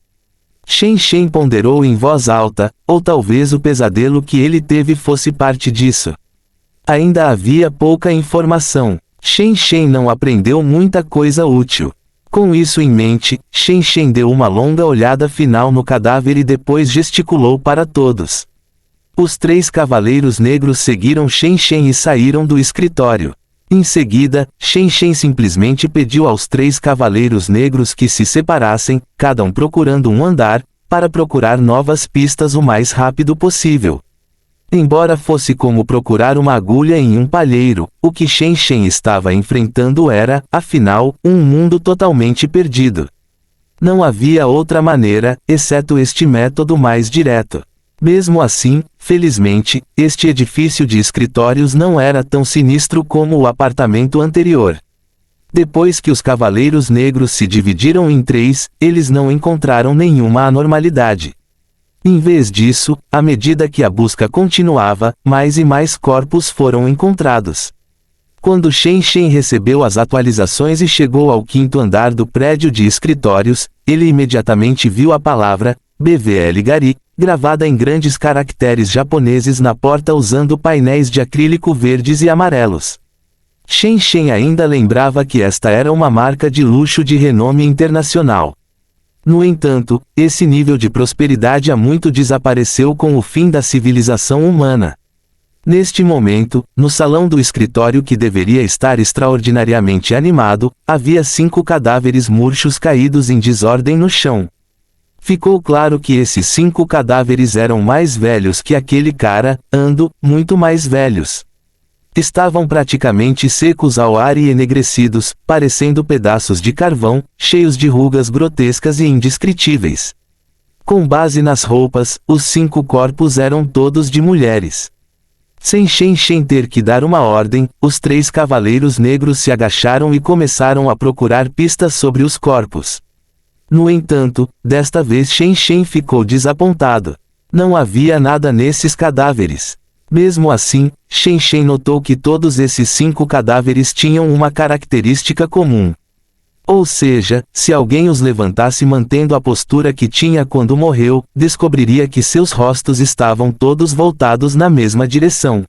Shen Shen ponderou em voz alta, ou talvez o pesadelo que ele teve fosse parte disso. Ainda havia pouca informação. Shen Shen não aprendeu muita coisa útil. Com isso em mente, Shen Shen deu uma longa olhada final no cadáver e depois gesticulou para todos. Os 3 cavaleiros negros seguiram Shen Shen e saíram do escritório. Em seguida, Shen Shen simplesmente pediu aos 3 cavaleiros negros que se separassem, cada um procurando um andar, para procurar novas pistas o mais rápido possível. Embora fosse como procurar uma agulha em um palheiro, o que Shen Shen estava enfrentando era, afinal, um mundo totalmente perdido. Não havia outra maneira, exceto este método mais direto. Mesmo assim, felizmente, este edifício de escritórios não era tão sinistro como o apartamento anterior. Depois que os Cavaleiros Negros se dividiram em 3, eles não encontraram nenhuma anormalidade. Em vez disso, à medida que a busca continuava, mais e mais corpos foram encontrados. Quando Shen Shen recebeu as atualizações e chegou ao 5º andar do prédio de escritórios, ele imediatamente viu a palavra BVL Gari, gravada em grandes caracteres japoneses na porta usando painéis de acrílico verdes e amarelos. Shen Shen ainda lembrava que esta era uma marca de luxo de renome internacional. No entanto, esse nível de prosperidade há muito desapareceu com o fim da civilização humana. Neste momento, no salão do escritório que deveria estar extraordinariamente animado, havia 5 cadáveres murchos caídos em desordem no chão. Ficou claro que esses 5 cadáveres eram mais velhos que aquele cara, Ando, muito mais velhos. Estavam praticamente secos ao ar e enegrecidos, parecendo pedaços de carvão, cheios de rugas grotescas e indescritíveis. Com base nas roupas, os 5 corpos eram todos de mulheres. Sem Shen Shen ter que dar uma ordem, os 3 cavaleiros negros se agacharam e começaram a procurar pistas sobre os corpos. No entanto, desta vez Shen Shen ficou desapontado. Não havia nada nesses cadáveres. Mesmo assim, Shen Shen notou que todos esses 5 cadáveres tinham uma característica comum. Ou seja, se alguém os levantasse mantendo a postura que tinha quando morreu, descobriria que seus rostos estavam todos voltados na mesma direção.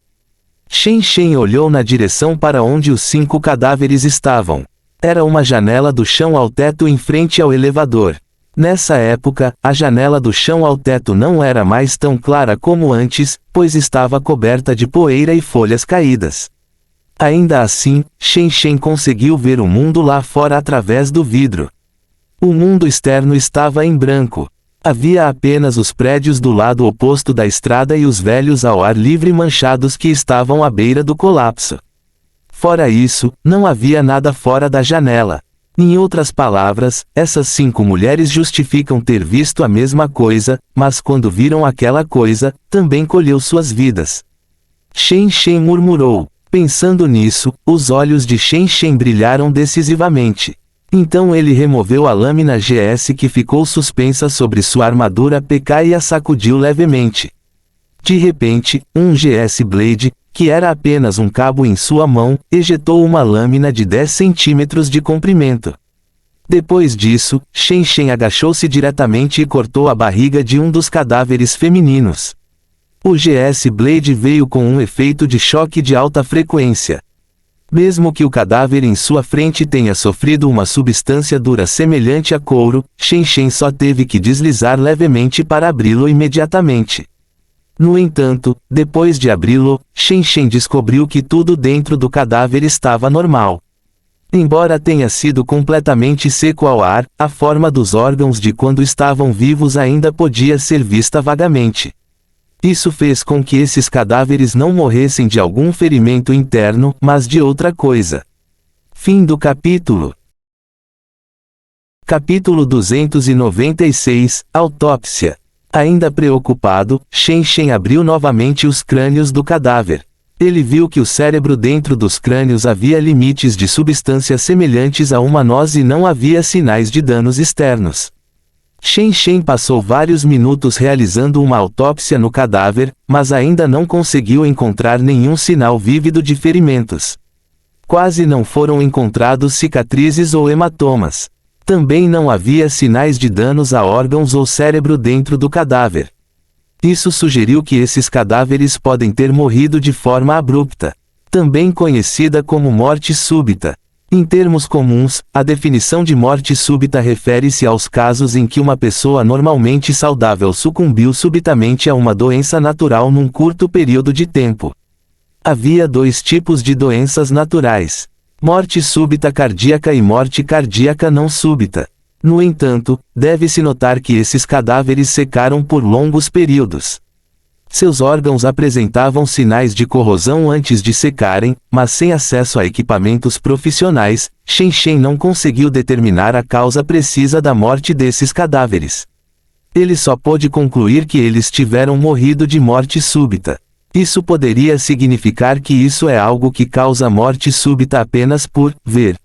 Shen Shen olhou na direção para onde os 5 cadáveres estavam. Era uma janela do chão ao teto em frente ao elevador. Nessa época, a janela do chão ao teto não era mais tão clara como antes, pois estava coberta de poeira e folhas caídas. Ainda assim, Shen Shen conseguiu ver o mundo lá fora através do vidro. O mundo externo estava em branco. Havia apenas os prédios do lado oposto da estrada e os velhos ao ar livre manchados que estavam à beira do colapso. Fora isso, não havia nada fora da janela. Em outras palavras, essas 5 mulheres justificam ter visto a mesma coisa, mas quando viram aquela coisa, também colheu suas vidas. Shen Shen murmurou. Pensando nisso, os olhos de Shen Shen brilharam decisivamente. Então ele removeu a lâmina GS que ficou suspensa sobre sua armadura PK e a sacudiu levemente. De repente, um GS Blade, que era apenas um cabo em sua mão, ejetou uma lâmina de 10 centímetros de comprimento. Depois disso, Shen Shen agachou-se diretamente e cortou a barriga de um dos cadáveres femininos. O GS Blade veio com um efeito de choque de alta frequência. Mesmo que o cadáver em sua frente tenha sofrido uma substância dura semelhante a couro, Shen Shen só teve que deslizar levemente para abri-lo imediatamente. No entanto, depois de abri-lo, Shen Shen descobriu que tudo dentro do cadáver estava normal. Embora tenha sido completamente seco ao ar, a forma dos órgãos de quando estavam vivos ainda podia ser vista vagamente. Isso fez com que esses cadáveres não morressem de algum ferimento interno, mas de outra coisa. Fim do capítulo. Capítulo 296, Autópsia. Ainda preocupado, Shen Shen abriu novamente os crânios do cadáver. Ele viu que o cérebro dentro dos crânios havia limites de substância semelhantes a uma noz e não havia sinais de danos externos. Shen Shen passou vários minutos realizando uma autópsia no cadáver, mas ainda não conseguiu encontrar nenhum sinal vívido de ferimentos. Quase não foram encontrados cicatrizes ou hematomas. Também não havia sinais de danos a órgãos ou cérebro dentro do cadáver. Isso sugeriu que esses cadáveres podem ter morrido de forma abrupta, também conhecida como morte súbita. Em termos comuns, a definição de morte súbita refere-se aos casos em que uma pessoa normalmente saudável sucumbiu subitamente a uma doença natural num curto período de tempo. Havia 2 tipos de doenças naturais: morte súbita cardíaca e morte cardíaca não súbita. No entanto, deve-se notar que esses cadáveres secaram por longos períodos. Seus órgãos apresentavam sinais de corrosão antes de secarem, mas sem acesso a equipamentos profissionais, Shen Shen não conseguiu determinar a causa precisa da morte desses cadáveres. Ele só pôde concluir que eles tiveram morrido de morte súbita. Isso poderia significar que isso é algo que causa morte súbita apenas por ver.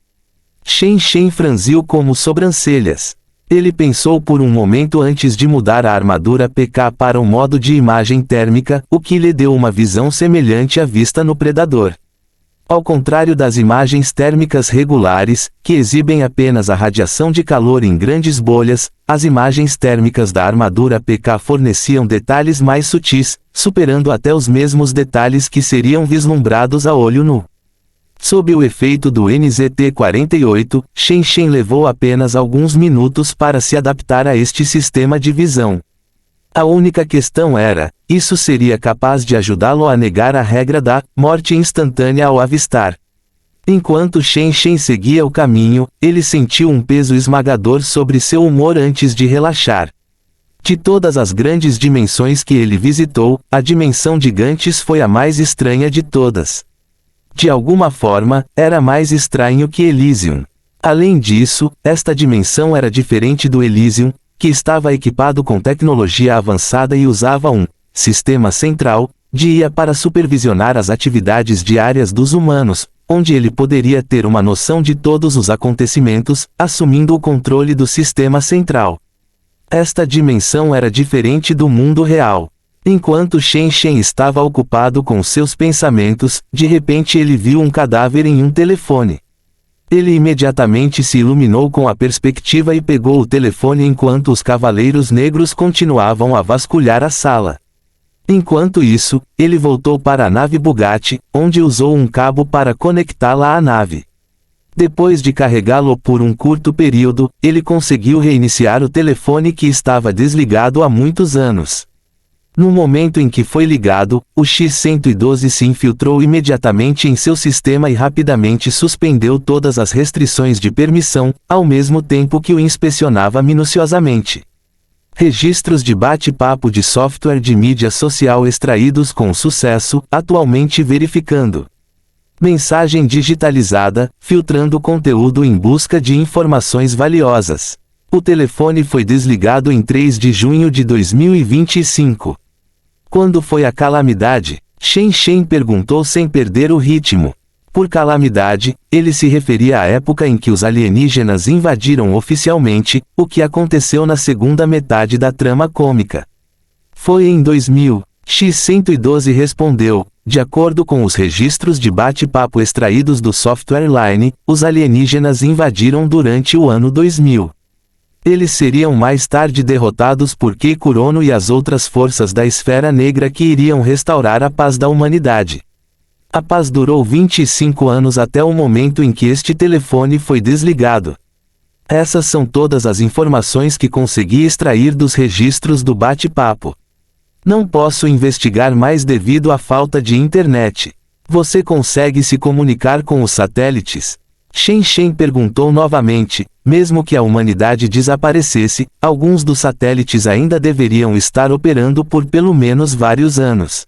Shen Shen franziu como sobrancelhas. Ele pensou por um momento antes de mudar a armadura PK para um modo de imagem térmica, o que lhe deu uma visão semelhante à vista no predador. Ao contrário das imagens térmicas regulares, que exibem apenas a radiação de calor em grandes bolhas, as imagens térmicas da armadura PK forneciam detalhes mais sutis, superando até os mesmos detalhes que seriam vislumbrados a olho nu. Sob o efeito do NZT-48, Shen Shen levou apenas alguns minutos para se adaptar a este sistema de visão. A única questão era, isso seria capaz de ajudá-lo a negar a regra da morte instantânea ao avistar. Enquanto Shen Shen seguia o caminho, ele sentiu um peso esmagador sobre seu humor antes de relaxar. De todas as grandes dimensões que ele visitou, a dimensão de Gantes foi a mais estranha de todas. De alguma forma, era mais estranho que Elysium. Além disso, esta dimensão era diferente do Elysium, que estava equipado com tecnologia avançada e usava um sistema central, dia para supervisionar as atividades diárias dos humanos, onde ele poderia ter uma noção de todos os acontecimentos, assumindo o controle do sistema central. Esta dimensão era diferente do mundo real. Enquanto Shen Shen estava ocupado com seus pensamentos, de repente ele viu um cadáver em um telefone. Ele imediatamente se iluminou com a perspectiva e pegou o telefone enquanto os Cavaleiros Negros continuavam a vasculhar a sala. Enquanto isso, ele voltou para a nave Bugatti, onde usou um cabo para conectá-la à nave. Depois de carregá-lo por um curto período, ele conseguiu reiniciar o telefone que estava desligado há muitos anos. No momento em que foi ligado, o X-112 se infiltrou imediatamente em seu sistema e rapidamente suspendeu todas as restrições de permissão, ao mesmo tempo que o inspecionava minuciosamente. Registros de bate-papo de software de mídia social extraídos com sucesso, atualmente verificando. Mensagem digitalizada, filtrando conteúdo em busca de informações valiosas. O telefone foi desligado em 3 de junho de 2025. Quando foi a calamidade? Shen Shen perguntou sem perder o ritmo. Por calamidade, ele se referia à época em que os alienígenas invadiram oficialmente, o que aconteceu na segunda metade da trama cômica. Foi em 2000. X-112 respondeu. De acordo com os registros de bate-papo extraídos do software Line, os alienígenas invadiram durante o ano 2000. Eles seriam mais tarde derrotados por Kei-Kurono e as outras forças da Esfera Negra que iriam restaurar a paz da humanidade. A paz durou 25 anos até o momento em que este telefone foi desligado. Essas são todas as informações que consegui extrair dos registros do bate-papo. Não posso investigar mais devido à falta de internet. Você consegue se comunicar com os satélites? Shen Shen perguntou novamente. Mesmo que a humanidade desaparecesse, alguns dos satélites ainda deveriam estar operando por pelo menos vários anos.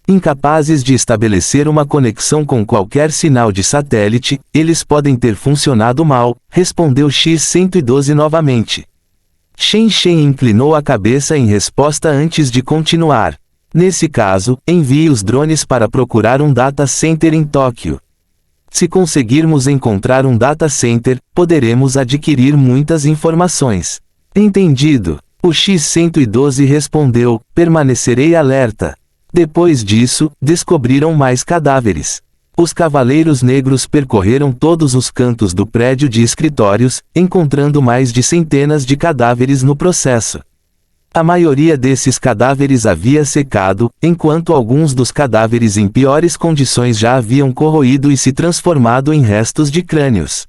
Incapazes de estabelecer uma conexão com qualquer sinal de satélite, eles podem ter funcionado mal, respondeu X-112 novamente. Shen Shen inclinou a cabeça em resposta antes de continuar. Nesse caso, envie os drones para procurar um data center em Tóquio. Se conseguirmos encontrar um data center, poderemos adquirir muitas informações. Entendido. O X-112 respondeu, permanecerei alerta. Depois disso, descobriram mais cadáveres. Os Cavaleiros Negros percorreram todos os cantos do prédio de escritórios, encontrando mais de centenas de cadáveres no processo. A maioria desses cadáveres havia secado, enquanto alguns dos cadáveres em piores condições já haviam corroído e se transformado em restos de crânios.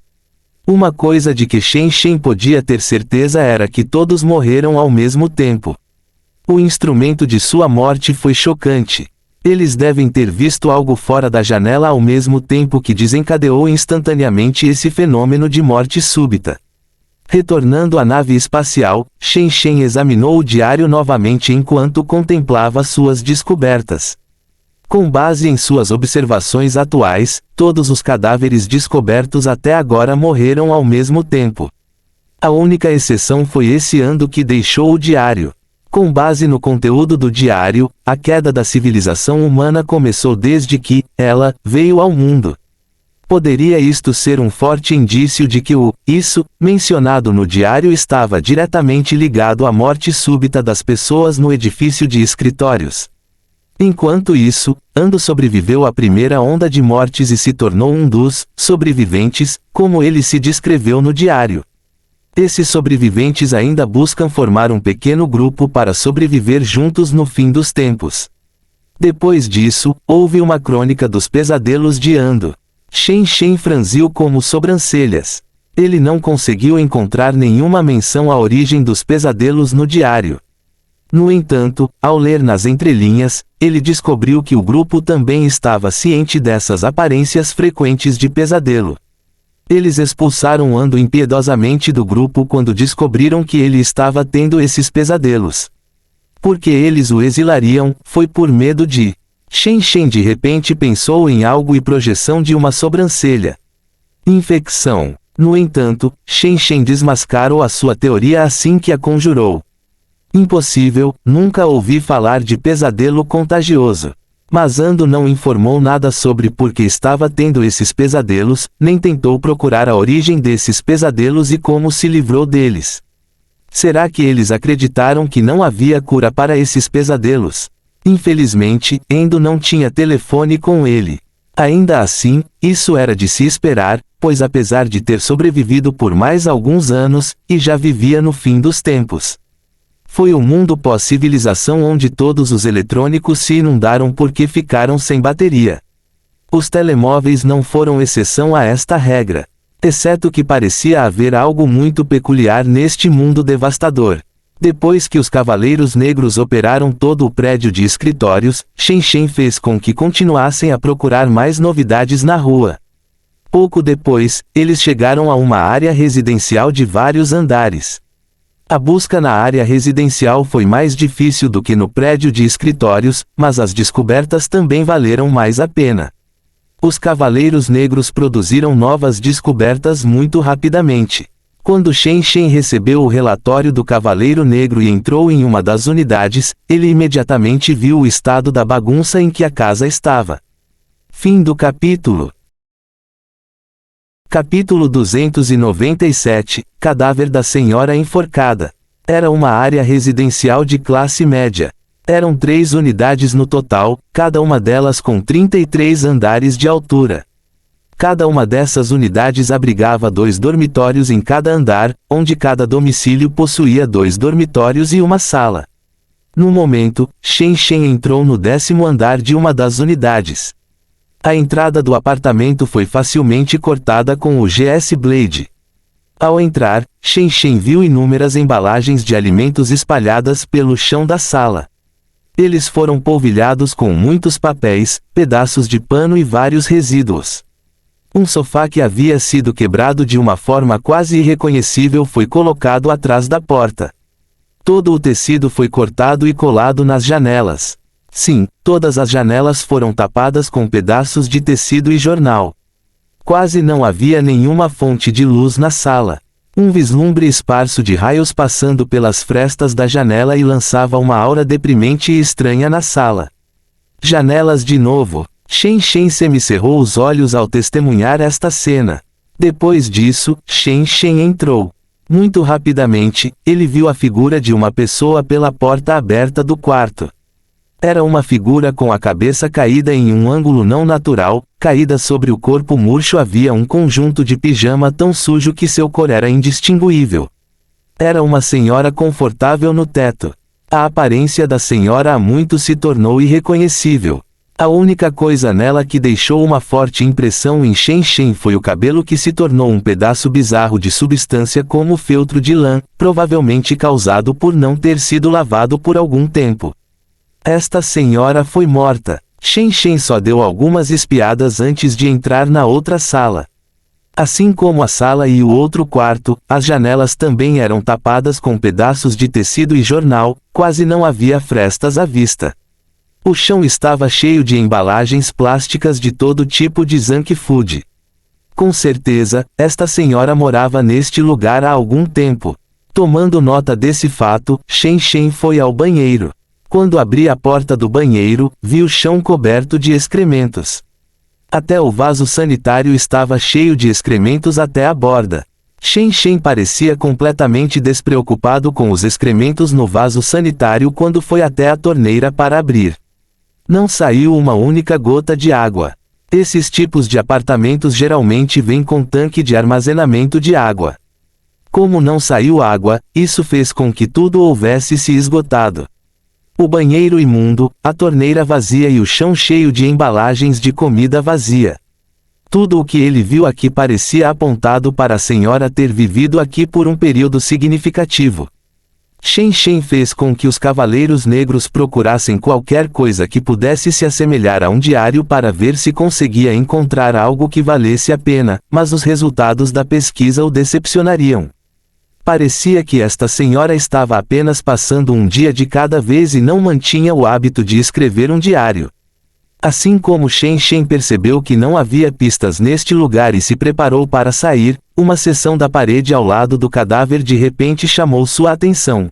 Uma coisa de que Shen Shen podia ter certeza era que todos morreram ao mesmo tempo. O instrumento de sua morte foi chocante. Eles devem ter visto algo fora da janela ao mesmo tempo que desencadeou instantaneamente esse fenômeno de morte súbita. Retornando à nave espacial, Shen Shen examinou o diário novamente enquanto contemplava suas descobertas. Com base em suas observações atuais, todos os cadáveres descobertos até agora morreram ao mesmo tempo. A única exceção foi esse Ando que deixou o diário. Com base no conteúdo do diário, a queda da civilização humana começou desde que ela veio ao mundo. Poderia isto ser um forte indício de que isso mencionado no diário estava diretamente ligado à morte súbita das pessoas no edifício de escritórios. Enquanto isso, Ando sobreviveu à primeira onda de mortes e se tornou um dos sobreviventes, como ele se descreveu no diário. Esses sobreviventes ainda buscam formar um pequeno grupo para sobreviver juntos no fim dos tempos. Depois disso, houve uma crônica dos pesadelos de Ando. Shen Shen franziu como sobrancelhas. Ele não conseguiu encontrar nenhuma menção à origem dos pesadelos no diário. No entanto, ao ler nas entrelinhas, ele descobriu que o grupo também estava ciente dessas aparências frequentes de pesadelo. Eles expulsaram Ando impiedosamente do grupo quando descobriram que ele estava tendo esses pesadelos. Porque eles o exilariam, foi por medo de... Shen Shen de repente pensou em algo e projeção de uma sobrancelha. Infecção. No entanto, Shen Shen desmascarou a sua teoria assim que a conjurou. Impossível, nunca ouvi falar de pesadelo contagioso. Mas Ando não informou nada sobre por que estava tendo esses pesadelos, nem tentou procurar a origem desses pesadelos e como se livrou deles. Será que eles acreditaram que não havia cura para esses pesadelos? Infelizmente, Endo não tinha telefone com ele. Ainda assim, isso era de se esperar, pois apesar de ter sobrevivido por mais alguns anos, e já vivia no fim dos tempos. Foi o mundo pós-civilização onde todos os eletrônicos se inundaram porque ficaram sem bateria. Os telemóveis não foram exceção a esta regra. Exceto que parecia haver algo muito peculiar neste mundo devastador. Depois que os Cavaleiros Negros operaram todo o prédio de escritórios, Shen Shen fez com que continuassem a procurar mais novidades na rua. Pouco depois, eles chegaram a uma área residencial de vários andares. A busca na área residencial foi mais difícil do que no prédio de escritórios, mas as descobertas também valeram mais a pena. Os Cavaleiros Negros produziram novas descobertas muito rapidamente. Quando Shen Shen recebeu o relatório do Cavaleiro Negro e entrou em uma das unidades, ele imediatamente viu o estado da bagunça em que a casa estava. Fim do capítulo. Capítulo 297, Cadáver da Senhora Enforcada. Era uma área residencial de classe média. Eram 3 unidades no total, cada uma delas com 33 andares de altura. Cada uma dessas unidades abrigava 2 dormitórios em cada andar, onde cada domicílio possuía 2 dormitórios e uma sala. No momento, Shen Shen entrou no 10º andar de uma das unidades. A entrada do apartamento foi facilmente cortada com o GS Blade. Ao entrar, Shen Shen viu inúmeras embalagens de alimentos espalhadas pelo chão da sala. Eles foram polvilhados com muitos papéis, pedaços de pano e vários resíduos. Um sofá que havia sido quebrado de uma forma quase irreconhecível foi colocado atrás da porta. Todo o tecido foi cortado e colado nas janelas. Sim, todas as janelas foram tapadas com pedaços de tecido e jornal. Quase não havia nenhuma fonte de luz na sala. Um vislumbre esparso de raios passando pelas frestas da janela e lançava uma aura deprimente e estranha na sala. Janelas de novo. Shen Shen semicerrou os olhos ao testemunhar esta cena. Depois disso, Shen Shen entrou. Muito rapidamente, ele viu a figura de uma pessoa pela porta aberta do quarto. Era uma figura com a cabeça caída em um ângulo não natural, caída sobre o corpo murcho havia um conjunto de pijama tão sujo que seu cor era indistinguível. Era uma senhora confortável no teto. A aparência da senhora há muito se tornou irreconhecível. A única coisa nela que deixou uma forte impressão em Shen Shen foi o cabelo que se tornou um pedaço bizarro de substância como feltro de lã, provavelmente causado por não ter sido lavado por algum tempo. Esta senhora foi morta. Shen Shen só deu algumas espiadas antes de entrar na outra sala. Assim como a sala e o outro quarto, as janelas também eram tapadas com pedaços de tecido e jornal, quase não havia frestas à vista. O chão estava cheio de embalagens plásticas de todo tipo de junk food. Com certeza, esta senhora morava neste lugar há algum tempo. Tomando nota desse fato, Shen Shen foi ao banheiro. Quando abri a porta do banheiro, vi o chão coberto de excrementos. Até o vaso sanitário estava cheio de excrementos até a borda. Shen Shen parecia completamente despreocupado com os excrementos no vaso sanitário quando foi até a torneira para abrir. Não saiu uma única gota de água. Esses tipos de apartamentos geralmente vêm com tanque de armazenamento de água. Como não saiu água, isso fez com que tudo houvesse se esgotado. O banheiro imundo, a torneira vazia e o chão cheio de embalagens de comida vazia. Tudo o que ele viu aqui parecia apontado para a senhora ter vivido aqui por um período significativo. Shen Shen fez com que os Cavaleiros Negros procurassem qualquer coisa que pudesse se assemelhar a um diário para ver se conseguia encontrar algo que valesse a pena, mas os resultados da pesquisa o decepcionariam. Parecia que esta senhora estava apenas passando um dia de cada vez e não mantinha o hábito de escrever um diário. Assim como Shen Shen percebeu que não havia pistas neste lugar e se preparou para sair, uma seção da parede ao lado do cadáver de repente chamou sua atenção.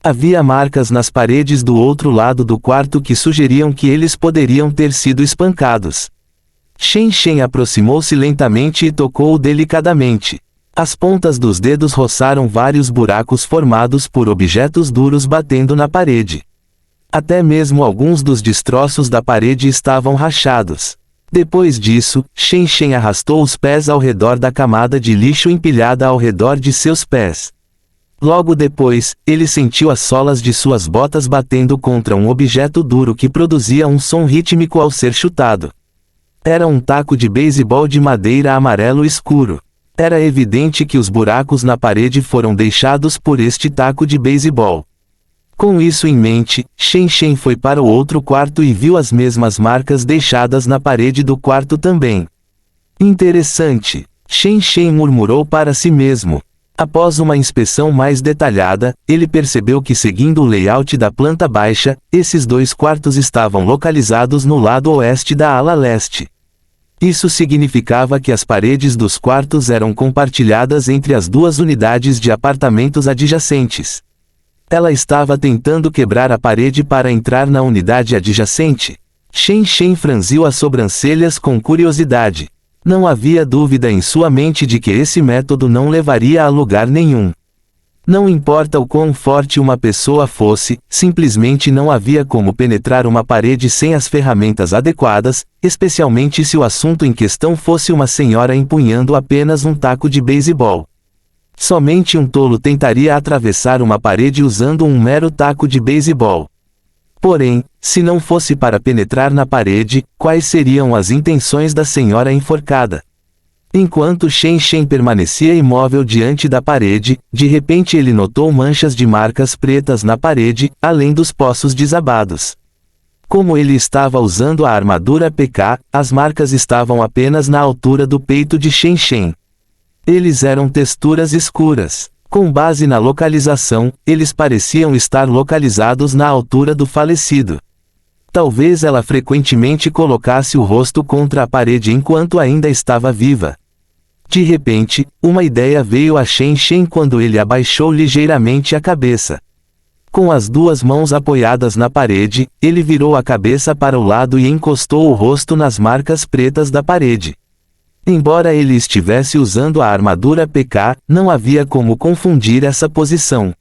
Havia marcas nas paredes do outro lado do quarto que sugeriam que eles poderiam ter sido espancados. Shen Shen aproximou-se lentamente e tocou-o delicadamente. As pontas dos dedos roçaram vários buracos formados por objetos duros batendo na parede. Até mesmo alguns dos destroços da parede estavam rachados. Depois disso, Shen Shen arrastou os pés ao redor da camada de lixo empilhada ao redor de seus pés. Logo depois, ele sentiu as solas de suas botas batendo contra um objeto duro que produzia um som rítmico ao ser chutado. Era um taco de beisebol de madeira amarelo escuro. Era evidente que os buracos na parede foram deixados por este taco de beisebol. Com isso em mente, Shen Shen foi para o outro quarto e viu as mesmas marcas deixadas na parede do quarto também. Interessante, Shen Shen murmurou para si mesmo. Após uma inspeção mais detalhada, ele percebeu que seguindo o layout da planta baixa, esses dois quartos estavam localizados no lado oeste da ala leste. Isso significava que as paredes dos quartos eram compartilhadas entre as duas unidades de apartamentos adjacentes. Ela estava tentando quebrar a parede para entrar na unidade adjacente. Shen Shen franziu as sobrancelhas com curiosidade. Não havia dúvida em sua mente de que esse método não levaria a lugar nenhum. Não importa o quão forte uma pessoa fosse, simplesmente não havia como penetrar uma parede sem as ferramentas adequadas, especialmente se o assunto em questão fosse uma senhora empunhando apenas um taco de beisebol. Somente um tolo tentaria atravessar uma parede usando um mero taco de beisebol. Porém, se não fosse para penetrar na parede, quais seriam as intenções da senhora enforcada? Enquanto Shen Shen permanecia imóvel diante da parede, de repente ele notou manchas de marcas pretas na parede, além dos poços desabados. Como ele estava usando a armadura PK, as marcas estavam apenas na altura do peito de Shen Shen. Eles eram texturas escuras. Com base na localização, eles pareciam estar localizados na altura do falecido. Talvez ela frequentemente colocasse o rosto contra a parede enquanto ainda estava viva. De repente, uma ideia veio a Shen Shen quando ele abaixou ligeiramente a cabeça. Com as duas mãos apoiadas na parede, ele virou a cabeça para o lado e encostou o rosto nas marcas pretas da parede. Embora ele estivesse usando a armadura PK, não havia como confundir essa posição.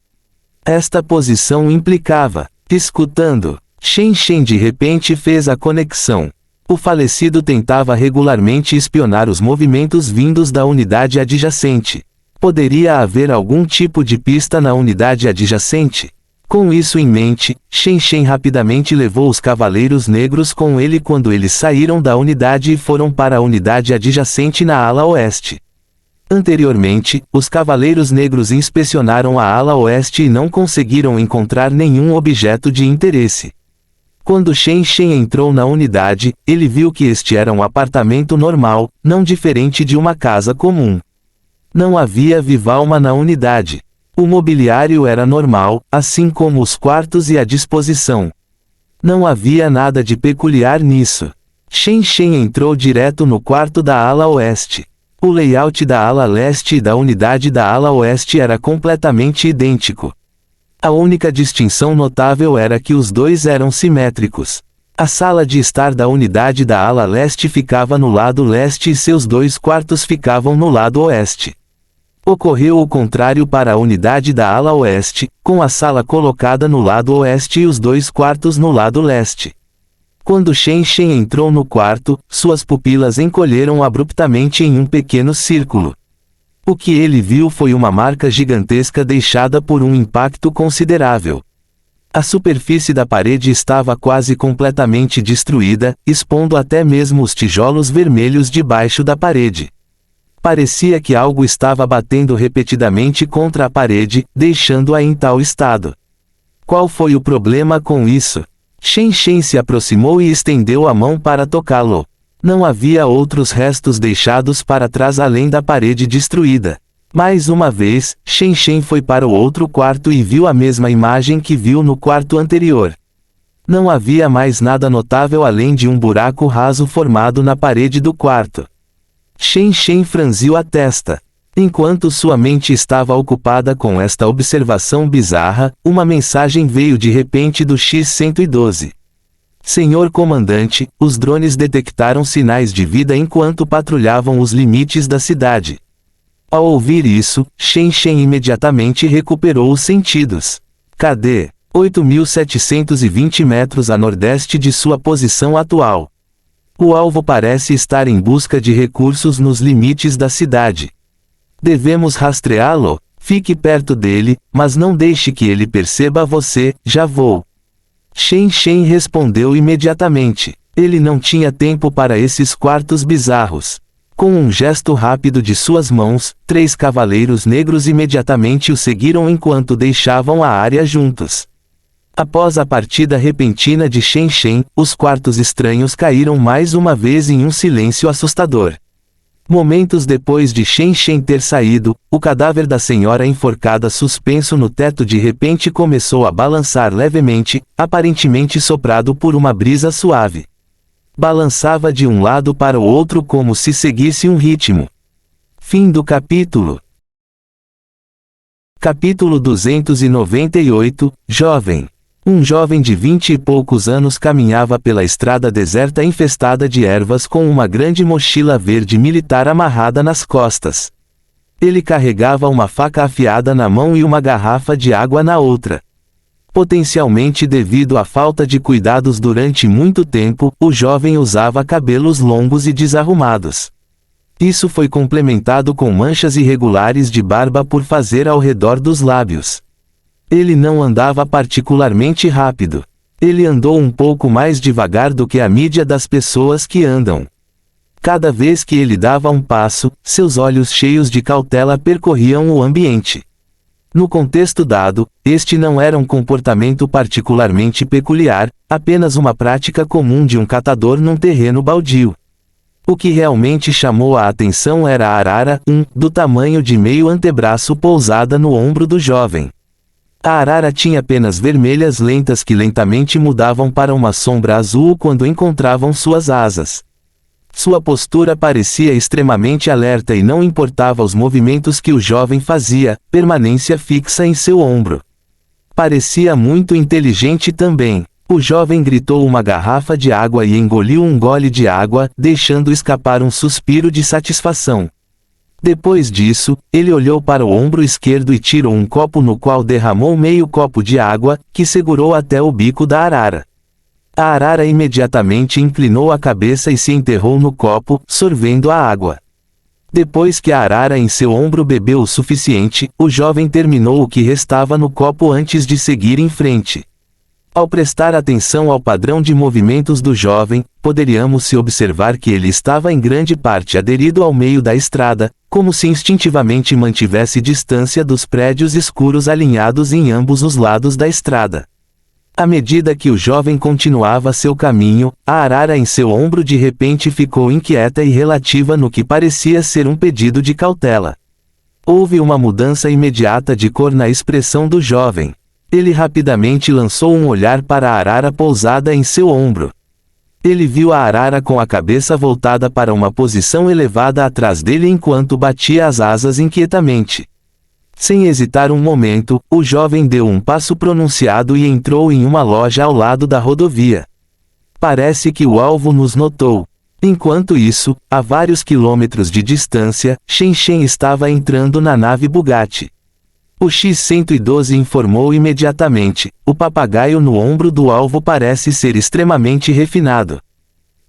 Esta posição implicava, escutando. Shen Shen de repente fez a conexão. O falecido tentava regularmente espionar os movimentos vindos da unidade adjacente. Poderia haver algum tipo de pista na unidade adjacente? Com isso em mente, Shen Shen rapidamente levou os Cavaleiros Negros com ele quando eles saíram da unidade e foram para a unidade adjacente na ala oeste. Anteriormente, os Cavaleiros Negros inspecionaram a ala oeste e não conseguiram encontrar nenhum objeto de interesse. Quando Shen Shen entrou na unidade, ele viu que este era um apartamento normal, não diferente de uma casa comum. Não havia viva alma na unidade. O mobiliário era normal, assim como os quartos e a disposição. Não havia nada de peculiar nisso. Shen Shen entrou direto no quarto da ala oeste. O layout da ala leste e da unidade da ala oeste era completamente idêntico. A única distinção notável era que os dois eram simétricos. A sala de estar da unidade da ala leste ficava no lado leste e seus dois quartos ficavam no lado oeste. Ocorreu o contrário para a unidade da ala oeste, com a sala colocada no lado oeste e os dois quartos no lado leste. Quando Shen Shen entrou no quarto, suas pupilas encolheram abruptamente em um pequeno círculo. O que ele viu foi uma marca gigantesca deixada por um impacto considerável. A superfície da parede estava quase completamente destruída, expondo até mesmo os tijolos vermelhos debaixo da parede. Parecia que algo estava batendo repetidamente contra a parede, deixando-a em tal estado. Qual foi o problema com isso? Shen Shen se aproximou e estendeu a mão para tocá-lo. Não havia outros restos deixados para trás além da parede destruída. Mais uma vez, Shen Shen foi para o outro quarto e viu a mesma imagem que viu no quarto anterior. Não havia mais nada notável além de um buraco raso formado na parede do quarto. Shen Shen franziu a testa. Enquanto sua mente estava ocupada com esta observação bizarra, uma mensagem veio de repente do X-112. Senhor comandante, os drones detectaram sinais de vida enquanto patrulhavam os limites da cidade. Ao ouvir isso, Shen Shen imediatamente recuperou os sentidos. KD 8.720 metros a nordeste de sua posição atual. O alvo parece estar em busca de recursos nos limites da cidade. Devemos rastreá-lo? Fique perto dele, mas não deixe que ele perceba você, já vou. Shen Shen respondeu imediatamente. Ele não tinha tempo para esses quartos bizarros. Com um gesto rápido de suas mãos, 3 cavaleiros negros imediatamente o seguiram enquanto deixavam a área juntos. Após a partida repentina de Shen Shen, os quartos estranhos caíram mais uma vez em um silêncio assustador. Momentos depois de Shen Shen ter saído, o cadáver da senhora enforcada suspenso no teto de repente começou a balançar levemente, aparentemente soprado por uma brisa suave. Balançava de um lado para o outro como se seguisse um ritmo. Fim do capítulo. Capítulo 298, Jovem. Um jovem de 20 e poucos anos caminhava pela estrada deserta infestada de ervas com uma grande mochila verde militar amarrada nas costas. Ele carregava uma faca afiada na mão e uma garrafa de água na outra. Potencialmente devido à falta de cuidados durante muito tempo, o jovem usava cabelos longos e desarrumados. Isso foi complementado com manchas irregulares de barba por fazer ao redor dos lábios. Ele não andava particularmente rápido. Ele andou um pouco mais devagar do que a mídia das pessoas que andam. Cada vez que ele dava um passo, seus olhos cheios de cautela percorriam o ambiente. No contexto dado, este não era um comportamento particularmente peculiar, apenas uma prática comum de um catador num terreno baldio. O que realmente chamou a atenção era a arara, do tamanho de meio antebraço pousada no ombro do jovem. A arara tinha penas vermelhas lentas que lentamente mudavam para uma sombra azul quando encontravam suas asas. Sua postura parecia extremamente alerta e não importava os movimentos que o jovem fazia, permanência fixa em seu ombro. Parecia muito inteligente também. O jovem gritou uma garrafa de água e engoliu um gole de água, deixando escapar um suspiro de satisfação. Depois disso, ele olhou para o ombro esquerdo e tirou um copo no qual derramou meio copo de água, que segurou até o bico da arara. A arara imediatamente inclinou a cabeça e se enterrou no copo, sorvendo a água. Depois que a arara em seu ombro bebeu o suficiente, o jovem terminou o que restava no copo antes de seguir em frente. Ao prestar atenção ao padrão de movimentos do jovem, poderíamos se observar que ele estava em grande parte aderido ao meio da estrada, como se instintivamente mantivesse distância dos prédios escuros alinhados em ambos os lados da estrada. À medida que o jovem continuava seu caminho, a arara em seu ombro de repente ficou inquieta e relativa no que parecia ser um pedido de cautela. Houve uma mudança imediata de cor na expressão do jovem. Ele rapidamente lançou um olhar para a arara pousada em seu ombro. Ele viu a arara com a cabeça voltada para uma posição elevada atrás dele enquanto batia as asas inquietamente. Sem hesitar um momento, o jovem deu um passo pronunciado e entrou em uma loja ao lado da rodovia. Parece que o alvo nos notou. Enquanto isso, a vários quilômetros de distância, Shen Shen estava entrando na nave Bugatti. O X-112 informou imediatamente, o papagaio no ombro do alvo parece ser extremamente refinado.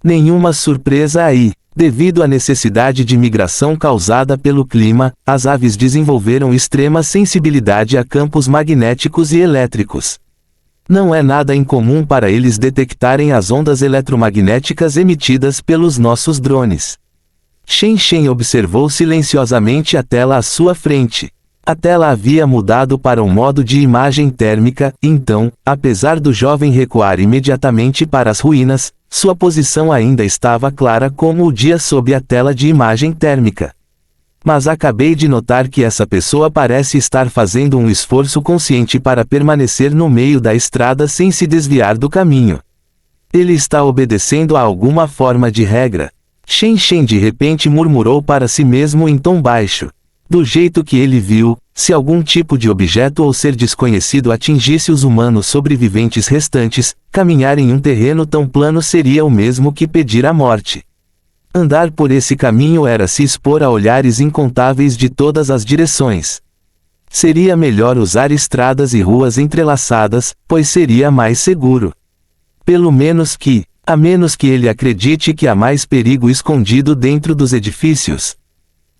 Nenhuma surpresa aí. Devido à necessidade de migração causada pelo clima, as aves desenvolveram extrema sensibilidade a campos magnéticos e elétricos. Não é nada incomum para eles detectarem as ondas eletromagnéticas emitidas pelos nossos drones. Shen Shen observou silenciosamente a tela à sua frente. A tela havia mudado para um modo de imagem térmica, então, apesar do jovem recuar imediatamente para as ruínas, sua posição ainda estava clara como o dia sob a tela de imagem térmica. Mas acabei de notar que essa pessoa parece estar fazendo um esforço consciente para permanecer no meio da estrada sem se desviar do caminho. Ele está obedecendo a alguma forma de regra. Shen Shen de repente murmurou para si mesmo em tom baixo. Do jeito que ele viu, se algum tipo de objeto ou ser desconhecido atingisse os humanos sobreviventes restantes, caminhar em um terreno tão plano seria o mesmo que pedir a morte. Andar por esse caminho era se expor a olhares incontáveis de todas as direções. Seria melhor usar estradas e ruas entrelaçadas, pois seria mais seguro. A menos que ele acredite que há mais perigo escondido dentro dos edifícios.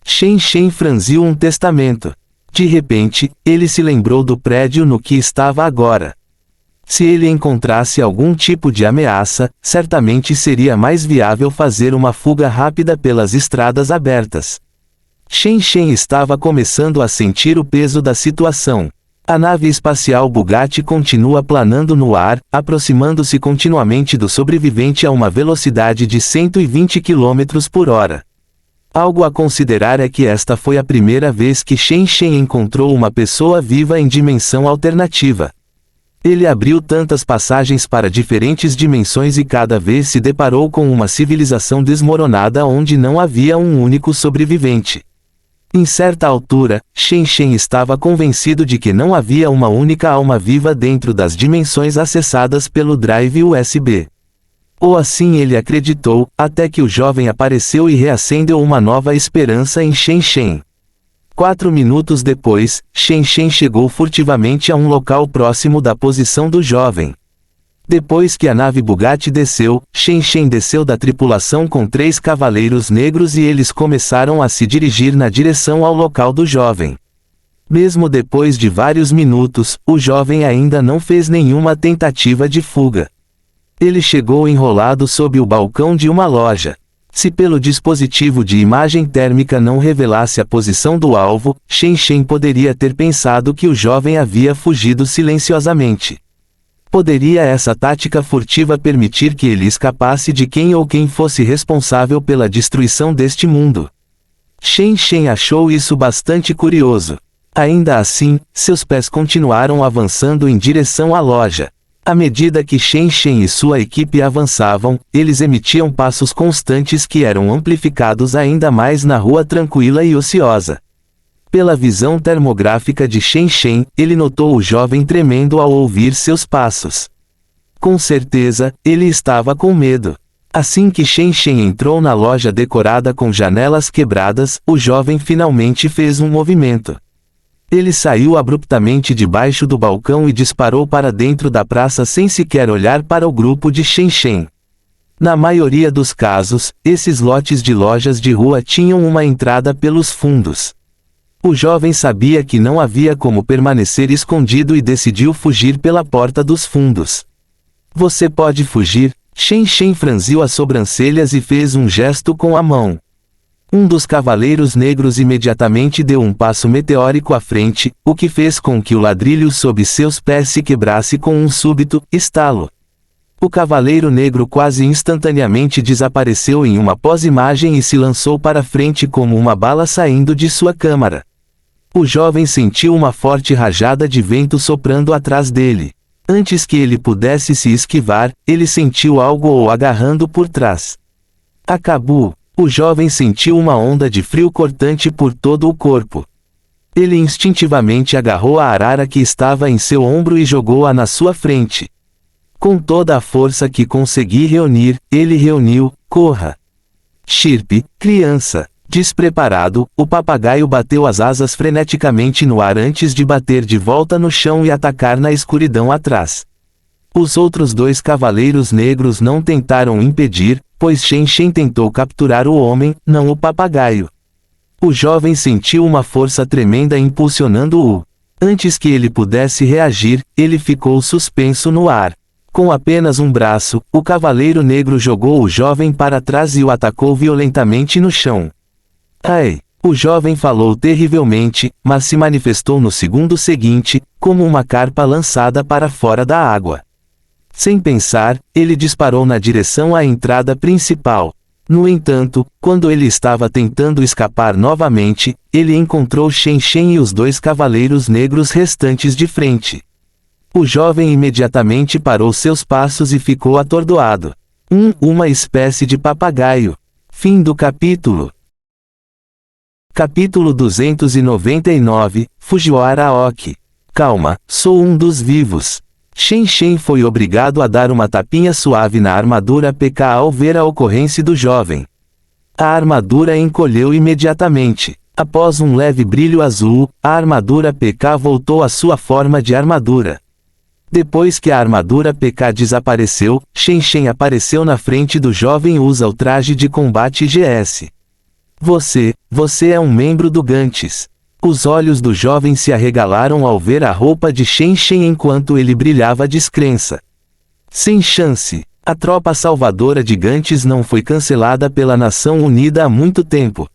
Shen Shen franziu um testamento. De repente, ele se lembrou do prédio no que estava agora. Se ele encontrasse algum tipo de ameaça, certamente seria mais viável fazer uma fuga rápida pelas estradas abertas. Shen Shen estava começando a sentir o peso da situação. A nave espacial Bugatti continua planando no ar, aproximando-se continuamente do sobrevivente a uma velocidade de 120 km por hora. Algo a considerar é que esta foi a primeira vez que Shen Shen encontrou uma pessoa viva em dimensão alternativa. Ele abriu tantas passagens para diferentes dimensões e cada vez se deparou com uma civilização desmoronada onde não havia um único sobrevivente. Em certa altura, Shen Shen estava convencido de que não havia uma única alma viva dentro das dimensões acessadas pelo drive USB. Ou assim ele acreditou, até que o jovem apareceu e reacendeu uma nova esperança em Shen Shen. 4 minutos depois, Shen Shen chegou furtivamente a um local próximo da posição do jovem. Depois que a nave Bugatti desceu, Shen Shen desceu da tripulação com 3 cavaleiros negros e eles começaram a se dirigir na direção ao local do jovem. Mesmo depois de vários minutos, o jovem ainda não fez nenhuma tentativa de fuga. Ele chegou enrolado sob o balcão de uma loja. Se pelo dispositivo de imagem térmica não revelasse a posição do alvo, Shen Shen poderia ter pensado que o jovem havia fugido silenciosamente. Poderia essa tática furtiva permitir que ele escapasse de quem ou quem fosse responsável pela destruição deste mundo? Shen Shen achou isso bastante curioso. Ainda assim, seus pés continuaram avançando em direção à loja. À medida que Shen Shen e sua equipe avançavam, eles emitiam passos constantes que eram amplificados ainda mais na rua tranquila e ociosa. Pela visão termográfica de Shen Shen, ele notou o jovem tremendo ao ouvir seus passos. Com certeza, ele estava com medo. Assim que Shen Shen entrou na loja decorada com janelas quebradas, o jovem finalmente fez um movimento. Ele saiu abruptamente debaixo do balcão e disparou para dentro da praça sem sequer olhar para o grupo de Shen Shen. Na maioria dos casos, esses lotes de lojas de rua tinham uma entrada pelos fundos. O jovem sabia que não havia como permanecer escondido e decidiu fugir pela porta dos fundos. Você pode fugir? Shen Shen franziu as sobrancelhas e fez um gesto com a mão. Um dos cavaleiros negros imediatamente deu um passo meteórico à frente, o que fez com que o ladrilho sob seus pés se quebrasse com um súbito estalo. O cavaleiro negro quase instantaneamente desapareceu em uma pós-imagem e se lançou para frente como uma bala saindo de sua câmara. O jovem sentiu uma forte rajada de vento soprando atrás dele. Antes que ele pudesse se esquivar, ele sentiu algo o agarrando por trás. Acabou. O jovem sentiu uma onda de frio cortante por todo o corpo. Ele instintivamente agarrou a arara que estava em seu ombro e jogou-a na sua frente. Com toda a força que consegui reunir, ele reuniu, corra. Chirpe, criança. Despreparado, o papagaio bateu as asas freneticamente no ar antes de bater de volta no chão e atacar na escuridão atrás. Os outros 2 cavaleiros negros não tentaram impedir, pois Shen Shen tentou capturar o homem, não o papagaio. O jovem sentiu uma força tremenda impulsionando-o. Antes que ele pudesse reagir, ele ficou suspenso no ar. Com apenas um braço, o cavaleiro negro jogou o jovem para trás e o atacou violentamente no chão. Ai! O jovem falou terrivelmente, mas se manifestou no segundo seguinte, como uma carpa lançada para fora da água. Sem pensar, ele disparou na direção à entrada principal. No entanto, quando ele estava tentando escapar novamente, ele encontrou Shen Shen e os 2 cavaleiros negros restantes de frente. O jovem imediatamente parou seus passos e ficou atordoado. Uma espécie de papagaio. Fim do capítulo. Capítulo 299, Fujiwara Aoki. Calma, sou um dos vivos. Shen Shen foi obrigado a dar uma tapinha suave na armadura PK ao ver a ocorrência do jovem. A armadura encolheu imediatamente. Após um leve brilho azul, a armadura PK voltou à sua forma de armadura. Depois que a armadura PK desapareceu, Shen Shen apareceu na frente do jovem e usa o traje de combate GS. Você é um membro do Gantz. Os olhos do jovem se arregalaram ao ver a roupa de Shen Shen enquanto ele brilhava descrença. Sem chance. A tropa salvadora de Gantz não foi cancelada pela Nação Unida há muito tempo.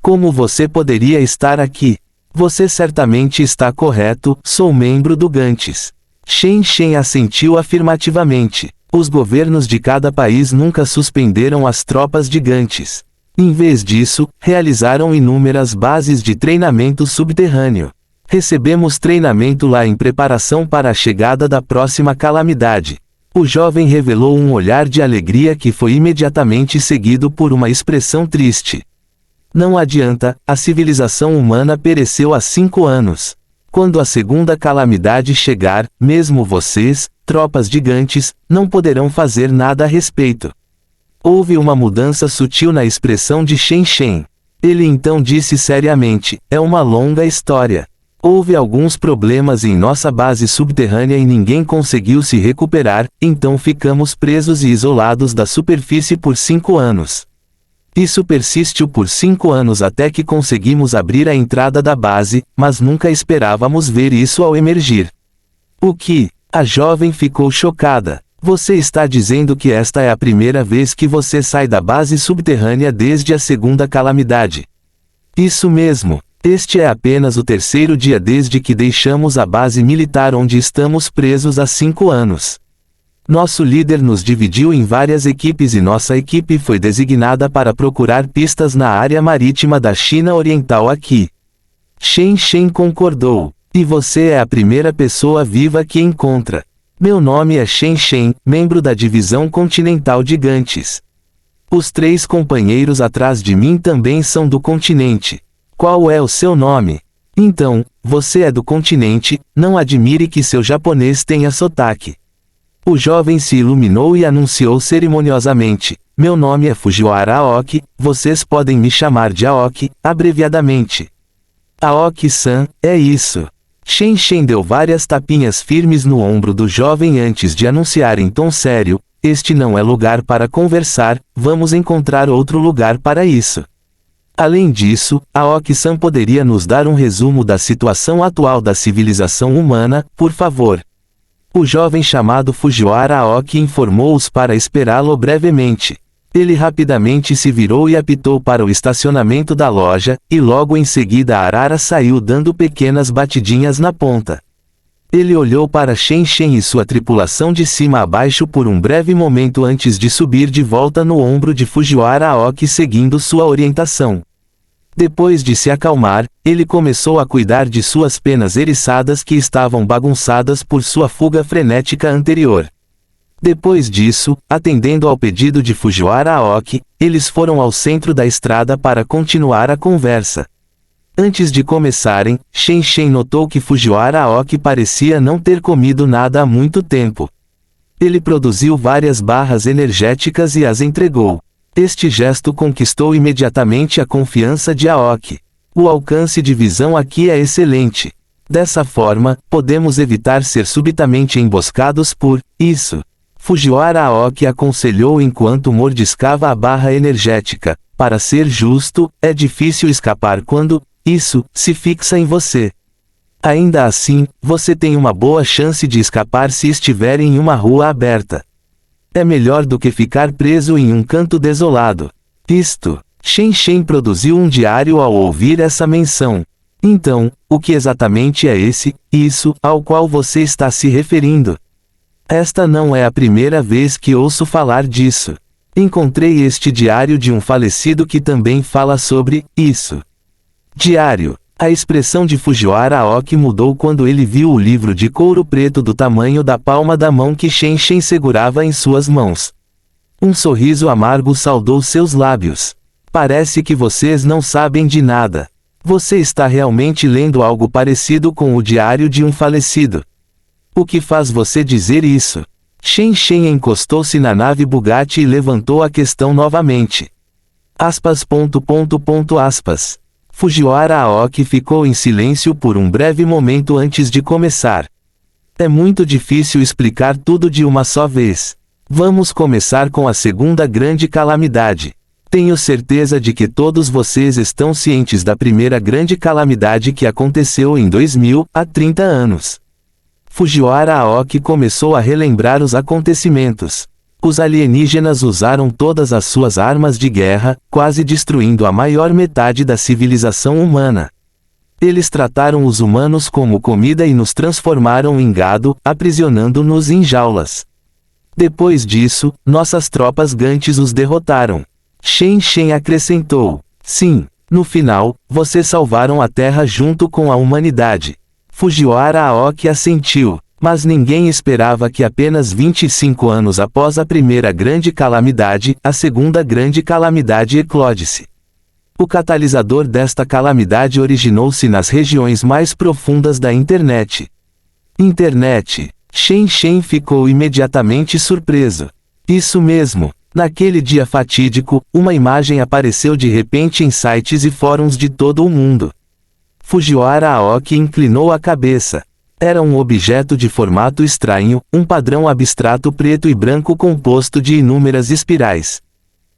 Como você poderia estar aqui? Você certamente está correto, sou membro do Gantz. Shen Shen assentiu afirmativamente. Os governos de cada país nunca suspenderam as tropas de Gantz. Em vez disso, realizaram inúmeras bases de treinamento subterrâneo. Recebemos treinamento lá em preparação para a chegada da próxima calamidade. O jovem revelou um olhar de alegria que foi imediatamente seguido por uma expressão triste. Não adianta, a civilização humana pereceu há 5 anos. Quando a segunda calamidade chegar, mesmo vocês, tropas gigantes, não poderão fazer nada a respeito. Houve uma mudança sutil na expressão de Shen Shen. Ele então disse seriamente, é uma longa história. Houve alguns problemas em nossa base subterrânea e ninguém conseguiu se recuperar, então ficamos presos e isolados da superfície por 5 anos. Isso persistiu por 5 anos até que conseguimos abrir a entrada da base, mas nunca esperávamos ver isso ao emergir. O que? A jovem ficou chocada. Você está dizendo que esta é a primeira vez que você sai da base subterrânea desde a segunda calamidade. Isso mesmo. Este é apenas o 3º dia desde que deixamos a base militar onde estamos presos há 5 anos. Nosso líder nos dividiu em várias equipes e nossa equipe foi designada para procurar pistas na área marítima da China Oriental aqui. Shen Shen concordou. E você é a primeira pessoa viva que encontra. Meu nome é Shen Shen, membro da divisão continental de Gantz. Os 3 companheiros atrás de mim também são do continente. Qual é o seu nome? Então, você é do continente, não admire que seu japonês tenha sotaque. O jovem se iluminou e anunciou cerimoniosamente, meu nome é Fujiwara Aoki, vocês podem me chamar de Aoki, abreviadamente. Aoki-san, é isso. Shen Shen deu várias tapinhas firmes no ombro do jovem antes de anunciar em tom sério, este não é lugar para conversar, vamos encontrar outro lugar para isso. Além disso, Aoki-san poderia nos dar um resumo da situação atual da civilização humana, por favor. O jovem chamado Fujiwara Aoki informou-os para esperá-lo brevemente. Ele rapidamente se virou e apitou para o estacionamento da loja, e logo em seguida a arara saiu dando pequenas batidinhas na ponta. Ele olhou para Shen Shen e sua tripulação de cima a baixo por um breve momento antes de subir de volta no ombro de Fujiwara Aoki seguindo sua orientação. Depois de se acalmar, ele começou a cuidar de suas penas eriçadas que estavam bagunçadas por sua fuga frenética anterior. Depois disso, atendendo ao pedido de Fujiwara Aoki, eles foram ao centro da estrada para continuar a conversa. Antes de começarem, Shen Shen notou que Fujiwara Aoki parecia não ter comido nada há muito tempo. Ele produziu várias barras energéticas e as entregou. Este gesto conquistou imediatamente a confiança de Aoki. O alcance de visão aqui é excelente. Dessa forma, podemos evitar ser subitamente emboscados por isso. Fujiwara Aoki aconselhou enquanto mordiscava a barra energética. Para ser justo, é difícil escapar quando isso se fixa em você. Ainda assim, você tem uma boa chance de escapar se estiver em uma rua aberta. É melhor do que ficar preso em um canto desolado. Shen Shen produziu um diário ao ouvir essa menção. Então, o que exatamente é isso, ao qual você está se referindo? Esta não é a primeira vez que ouço falar disso. Encontrei este diário de um falecido que também fala sobre isso. Diário. A expressão de Fujiwara Aoki mudou quando ele viu o livro de couro preto do tamanho da palma da mão que Shen Shen segurava em suas mãos. Um sorriso amargo saudou seus lábios. Parece que vocês não sabem de nada. Você está realmente lendo algo parecido com o diário de um falecido. O que faz você dizer isso? Shen Shen encostou-se na nave Bugatti e levantou a questão novamente. Aspas. Fujiwara Aoki ficou em silêncio por um breve momento antes de começar. É muito difícil explicar tudo de uma só vez. Vamos começar com a segunda grande calamidade. Tenho certeza de que todos vocês estão cientes da primeira grande calamidade que aconteceu em 2000, há 30 anos. Fujiwara Aoki começou a relembrar os acontecimentos. Os alienígenas usaram todas as suas armas de guerra, quase destruindo a maior metade da civilização humana. Eles trataram os humanos como comida e nos transformaram em gado, aprisionando-nos em jaulas. Depois disso, nossas tropas Gantes os derrotaram. Shen Shen acrescentou. Sim, no final, vocês salvaram a Terra junto com a humanidade. Fujiwara Aoki assentiu. Mas ninguém esperava que apenas 25 anos após a primeira grande calamidade, a segunda grande calamidade eclodisse. O catalisador desta calamidade originou-se nas regiões mais profundas da internet. Internet. Shen Shen ficou imediatamente surpreso. Isso mesmo. Naquele dia fatídico, uma imagem apareceu de repente em sites e fóruns de todo o mundo. Fujiwara Aoki inclinou a cabeça. Era um objeto de formato estranho, um padrão abstrato preto e branco composto de inúmeras espirais.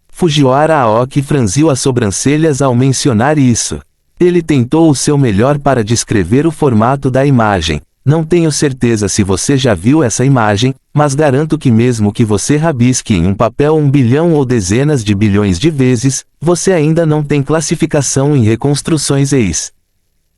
Fujiwara Aoki franziu as sobrancelhas ao mencionar isso. Ele tentou o seu melhor para descrever o formato da imagem. Não tenho certeza se você já viu essa imagem, mas garanto que mesmo que você rabisque em um papel 1 bilhão ou dezenas de bilhões de vezes, você ainda não tem classificação em reconstruções EIS.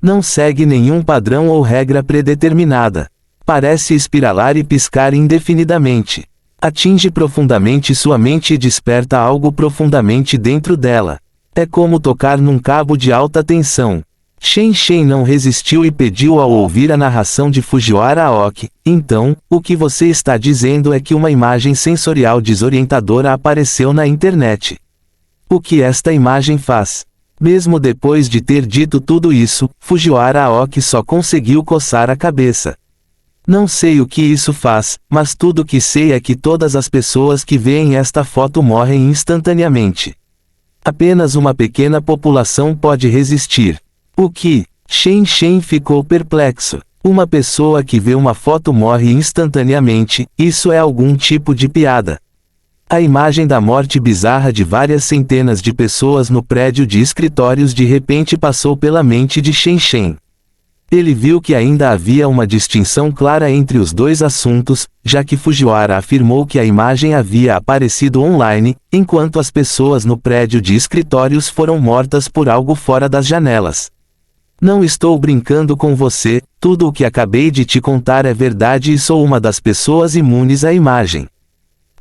Não segue nenhum padrão ou regra predeterminada. Parece espiralar e piscar indefinidamente. Atinge profundamente sua mente e desperta algo profundamente dentro dela. É como tocar num cabo de alta tensão. Shen Shen não resistiu e pediu ao ouvir a narração de Fujiwara Aoki. Então, o que você está dizendo é que uma imagem sensorial desorientadora apareceu na internet. O que esta imagem faz? Mesmo depois de ter dito tudo isso, Fujiwara Aoki só conseguiu coçar a cabeça. Não sei o que isso faz, mas tudo que sei é que todas as pessoas que veem esta foto morrem instantaneamente. Apenas uma pequena população pode resistir. O que? Shen Shen ficou perplexo. Uma pessoa que vê uma foto morre instantaneamente, isso é algum tipo de piada. A imagem da morte bizarra de várias centenas de pessoas no prédio de escritórios de repente passou pela mente de Shen Shen. Ele viu que ainda havia uma distinção clara entre os dois assuntos, já que Fujiwara afirmou que a imagem havia aparecido online, enquanto as pessoas no prédio de escritórios foram mortas por algo fora das janelas. Não estou brincando com você, tudo o que acabei de te contar é verdade e sou uma das pessoas imunes à imagem.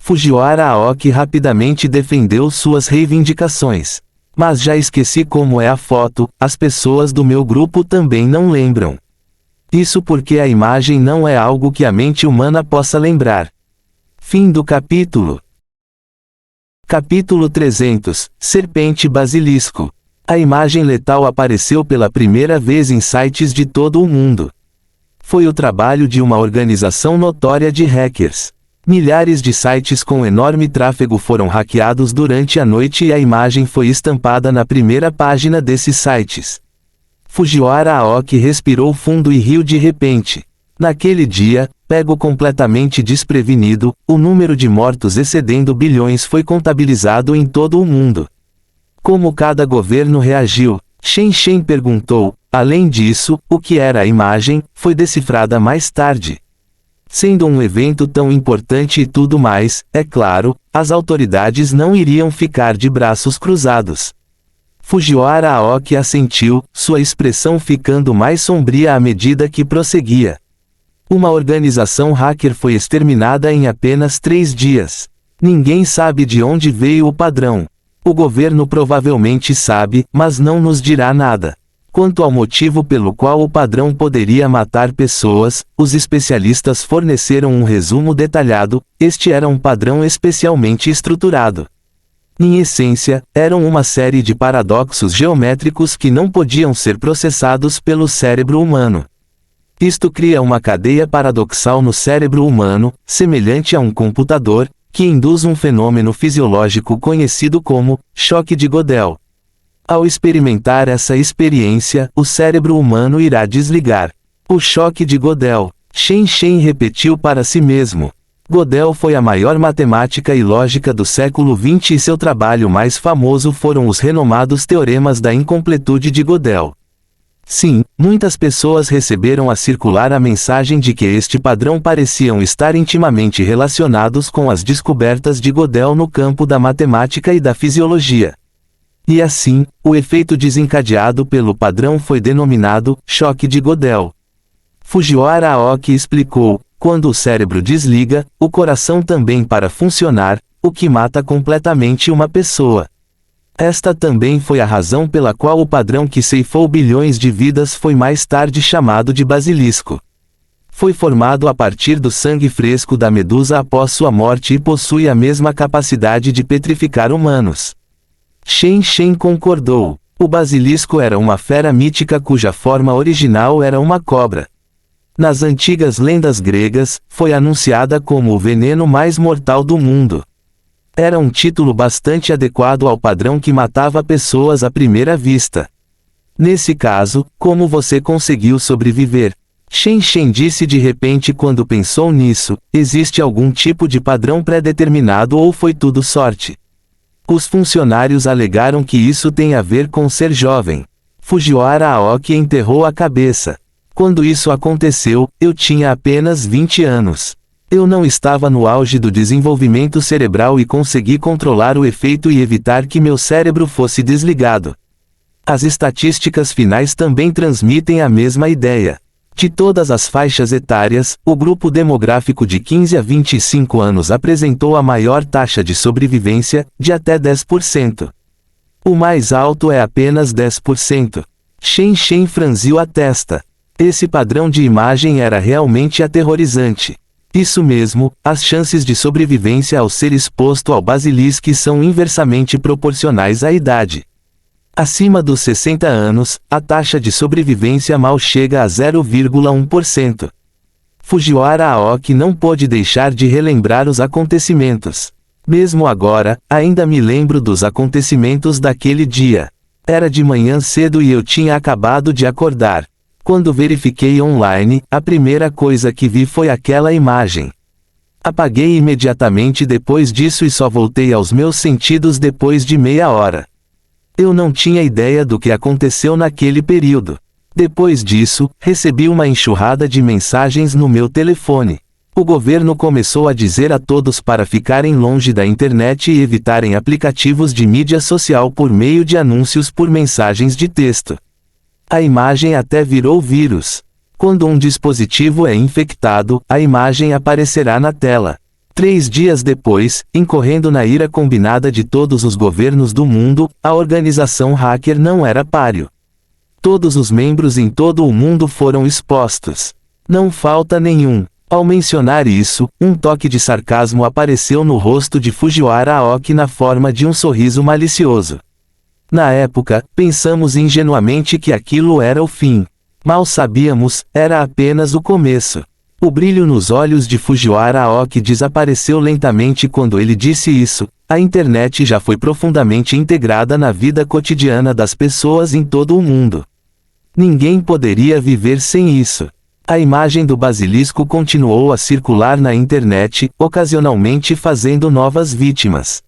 Fujiwara Aoki rapidamente defendeu suas reivindicações. Mas já esqueci como é a foto, as pessoas do meu grupo também não lembram. Isso porque a imagem não é algo que a mente humana possa lembrar. Fim do capítulo. Capítulo 300, Serpente Basilisco. A imagem letal apareceu pela primeira vez em sites de todo o mundo. Foi o trabalho de uma organização notória de hackers. Milhares de sites com enorme tráfego foram hackeados durante a noite e a imagem foi estampada na primeira página desses sites. Fujiwara Aoki respirou fundo e riu de repente. Naquele dia, pego completamente desprevenido, o número de mortos excedendo bilhões foi contabilizado em todo o mundo. Como cada governo reagiu? Shen Shen perguntou. Além disso, o que era a imagem, foi decifrada mais tarde. Sendo um evento tão importante e tudo mais, é claro, as autoridades não iriam ficar de braços cruzados. Fujiwara Aoki assentiu, sua expressão ficando mais sombria à medida que prosseguia. Uma organização hacker foi exterminada em apenas 3 dias. Ninguém sabe de onde veio o padrão. O governo provavelmente sabe, mas não nos dirá nada. Quanto ao motivo pelo qual o padrão poderia matar pessoas, os especialistas forneceram um resumo detalhado. Este era um padrão especialmente estruturado. Em essência, eram uma série de paradoxos geométricos que não podiam ser processados pelo cérebro humano. Isto cria uma cadeia paradoxal no cérebro humano, semelhante a um computador, que induz um fenômeno fisiológico conhecido como choque de Gödel. Ao experimentar essa experiência, o cérebro humano irá desligar. O choque de Gödel. Shen repetiu para si mesmo. Gödel foi a maior matemática e lógica do século XX e seu trabalho mais famoso foram os renomados teoremas da incompletude de Gödel. Sim, muitas pessoas receberam a circular a mensagem de que este padrão pareciam estar intimamente relacionados com as descobertas de Gödel no campo da matemática e da fisiologia. E assim, o efeito desencadeado pelo padrão foi denominado choque de Gödel. Fujiwara Aoki explicou: quando o cérebro desliga, o coração também para funcionar, o que mata completamente uma pessoa. Esta também foi a razão pela qual o padrão que ceifou bilhões de vidas foi mais tarde chamado de basilisco. Foi formado a partir do sangue fresco da medusa após sua morte e possui a mesma capacidade de petrificar humanos. Shen concordou. O basilisco era uma fera mítica cuja forma original era uma cobra. Nas antigas lendas gregas, foi anunciada como o veneno mais mortal do mundo. Era um título bastante adequado ao padrão que matava pessoas à primeira vista. Nesse caso, como você conseguiu sobreviver? Shen disse de repente quando pensou nisso: existe algum tipo de padrão pré-determinado ou foi tudo sorte? Os funcionários alegaram que isso tem a ver com ser jovem. Fujiwara Aoki enterrou a cabeça. Quando isso aconteceu, eu tinha apenas 20 anos. Eu não estava no auge do desenvolvimento cerebral e consegui controlar o efeito e evitar que meu cérebro fosse desligado. As estatísticas finais também transmitem a mesma ideia. De todas as faixas etárias, o grupo demográfico de 15 a 25 anos apresentou a maior taxa de sobrevivência, de até 10%. O mais alto é apenas 10%. Shen franziu a testa. Esse padrão de imagem era realmente aterrorizante. Isso mesmo, as chances de sobrevivência ao ser exposto ao basilisco são inversamente proporcionais à idade. Acima dos 60 anos, a taxa de sobrevivência mal chega a 0,1%. Fujiwara Aoki não pôde deixar de relembrar os acontecimentos. Mesmo agora, ainda me lembro dos acontecimentos daquele dia. Era de manhã cedo e eu tinha acabado de acordar. Quando verifiquei online, a primeira coisa que vi foi aquela imagem. Apaguei imediatamente depois disso e só voltei aos meus sentidos depois de meia hora. Eu não tinha ideia do que aconteceu naquele período. Depois disso, recebi uma enxurrada de mensagens no meu telefone. O governo começou a dizer a todos para ficarem longe da internet e evitarem aplicativos de mídia social por meio de anúncios por mensagens de texto. A imagem até virou vírus. Quando um dispositivo é infectado, a imagem aparecerá na tela. 3 dias depois, incorrendo na ira combinada de todos os governos do mundo, a organização hacker não era páreo. Todos os membros em todo o mundo foram expostos. Não falta nenhum. Ao mencionar isso, um toque de sarcasmo apareceu no rosto de Fujiwara Aoki na forma de um sorriso malicioso. Na época, pensamos ingenuamente que aquilo era o fim. Mal sabíamos, era apenas o começo. O brilho nos olhos de Fujiwara Aoki desapareceu lentamente quando ele disse isso. A internet já foi profundamente integrada na vida cotidiana das pessoas em todo o mundo. Ninguém poderia viver sem isso. A imagem do basilisco continuou a circular na internet, ocasionalmente fazendo novas vítimas.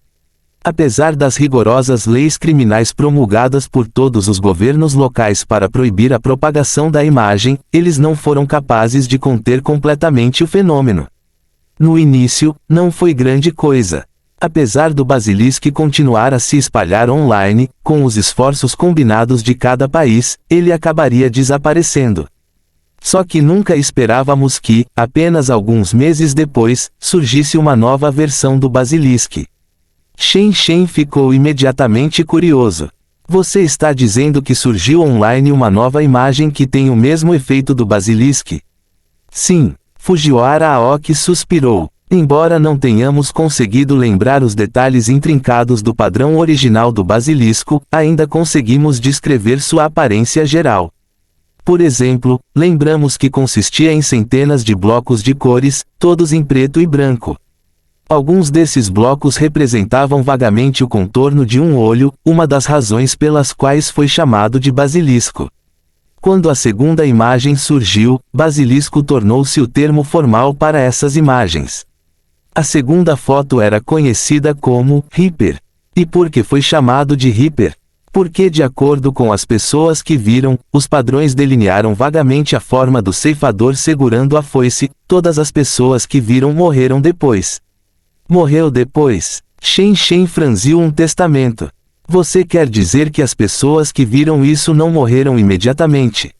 Apesar das rigorosas leis criminais promulgadas por todos os governos locais para proibir a propagação da imagem, eles não foram capazes de conter completamente o fenômeno. No início, não foi grande coisa. Apesar do basilisco continuar a se espalhar online, com os esforços combinados de cada país, ele acabaria desaparecendo. Só que nunca esperávamos que, apenas alguns meses depois, surgisse uma nova versão do basilisco. Shen ficou imediatamente curioso. Você está dizendo que surgiu online uma nova imagem que tem o mesmo efeito do basilisco? Sim, Fujiwara Aoki suspirou. Embora não tenhamos conseguido lembrar os detalhes intrincados do padrão original do basilisco, ainda conseguimos descrever sua aparência geral. Por exemplo, lembramos que consistia em centenas de blocos de cores, todos em preto e branco. Alguns desses blocos representavam vagamente o contorno de um olho, uma das razões pelas quais foi chamado de basilisco. Quando a segunda imagem surgiu, basilisco tornou-se o termo formal para essas imagens. A segunda foto era conhecida como Reaper. E por que foi chamado de Reaper? Porque, de acordo com as pessoas que viram, os padrões delinearam vagamente a forma do ceifador segurando a foice. Todas as pessoas que viram morreram depois. Morreu depois. Shen Shen franziu um testamento. Você quer dizer que as pessoas que viram isso não morreram imediatamente?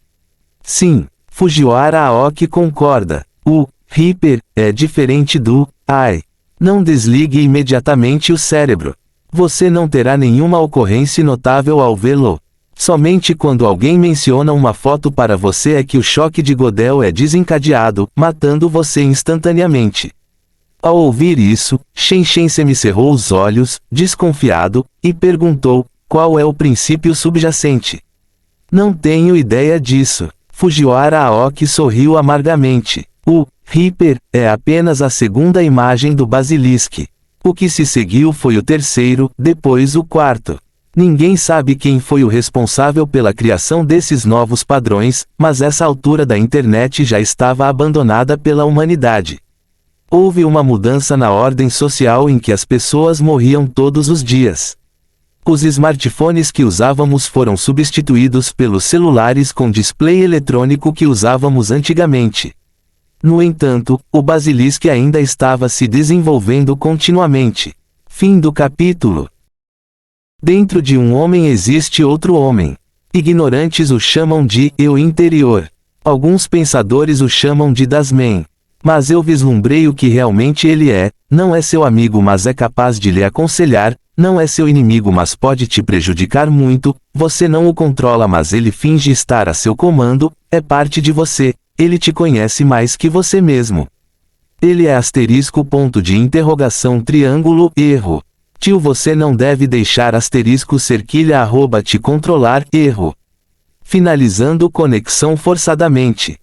Sim. Fujiwara Aoki concorda. O Reaper é diferente do Ai. Não desligue imediatamente o cérebro. Você não terá nenhuma ocorrência notável ao vê-lo. Somente quando alguém menciona uma foto para você é que o choque de Gödel é desencadeado, matando você instantaneamente. Ao ouvir isso, Shen Shen semicerrou os olhos, desconfiado, e perguntou, qual é o princípio subjacente? Não tenho ideia disso. Fujiwara Aoki sorriu amargamente. O Reaper é apenas a segunda imagem do basilisco. O que se seguiu foi o terceiro, depois o quarto. Ninguém sabe quem foi o responsável pela criação desses novos padrões, mas essa altura da internet já estava abandonada pela humanidade. Houve uma mudança na ordem social em que as pessoas morriam todos os dias. Os smartphones que usávamos foram substituídos pelos celulares com display eletrônico que usávamos antigamente. No entanto, o basilisco ainda estava se desenvolvendo continuamente. Fim do capítulo. Dentro de um homem existe outro homem. Ignorantes o chamam de eu interior. Alguns pensadores o chamam de Dasman. Mas eu vislumbrei o que realmente ele é. Não é seu amigo mas é capaz de lhe aconselhar, não é seu inimigo mas pode te prejudicar muito, você não o controla mas ele finge estar a seu comando, é parte de você. Ele te conhece mais que você mesmo. Ele é asterisco ponto de interrogação triângulo erro. Tio você não deve deixar asterisco cerquilha arroba te controlar erro. Finalizando conexão forçadamente.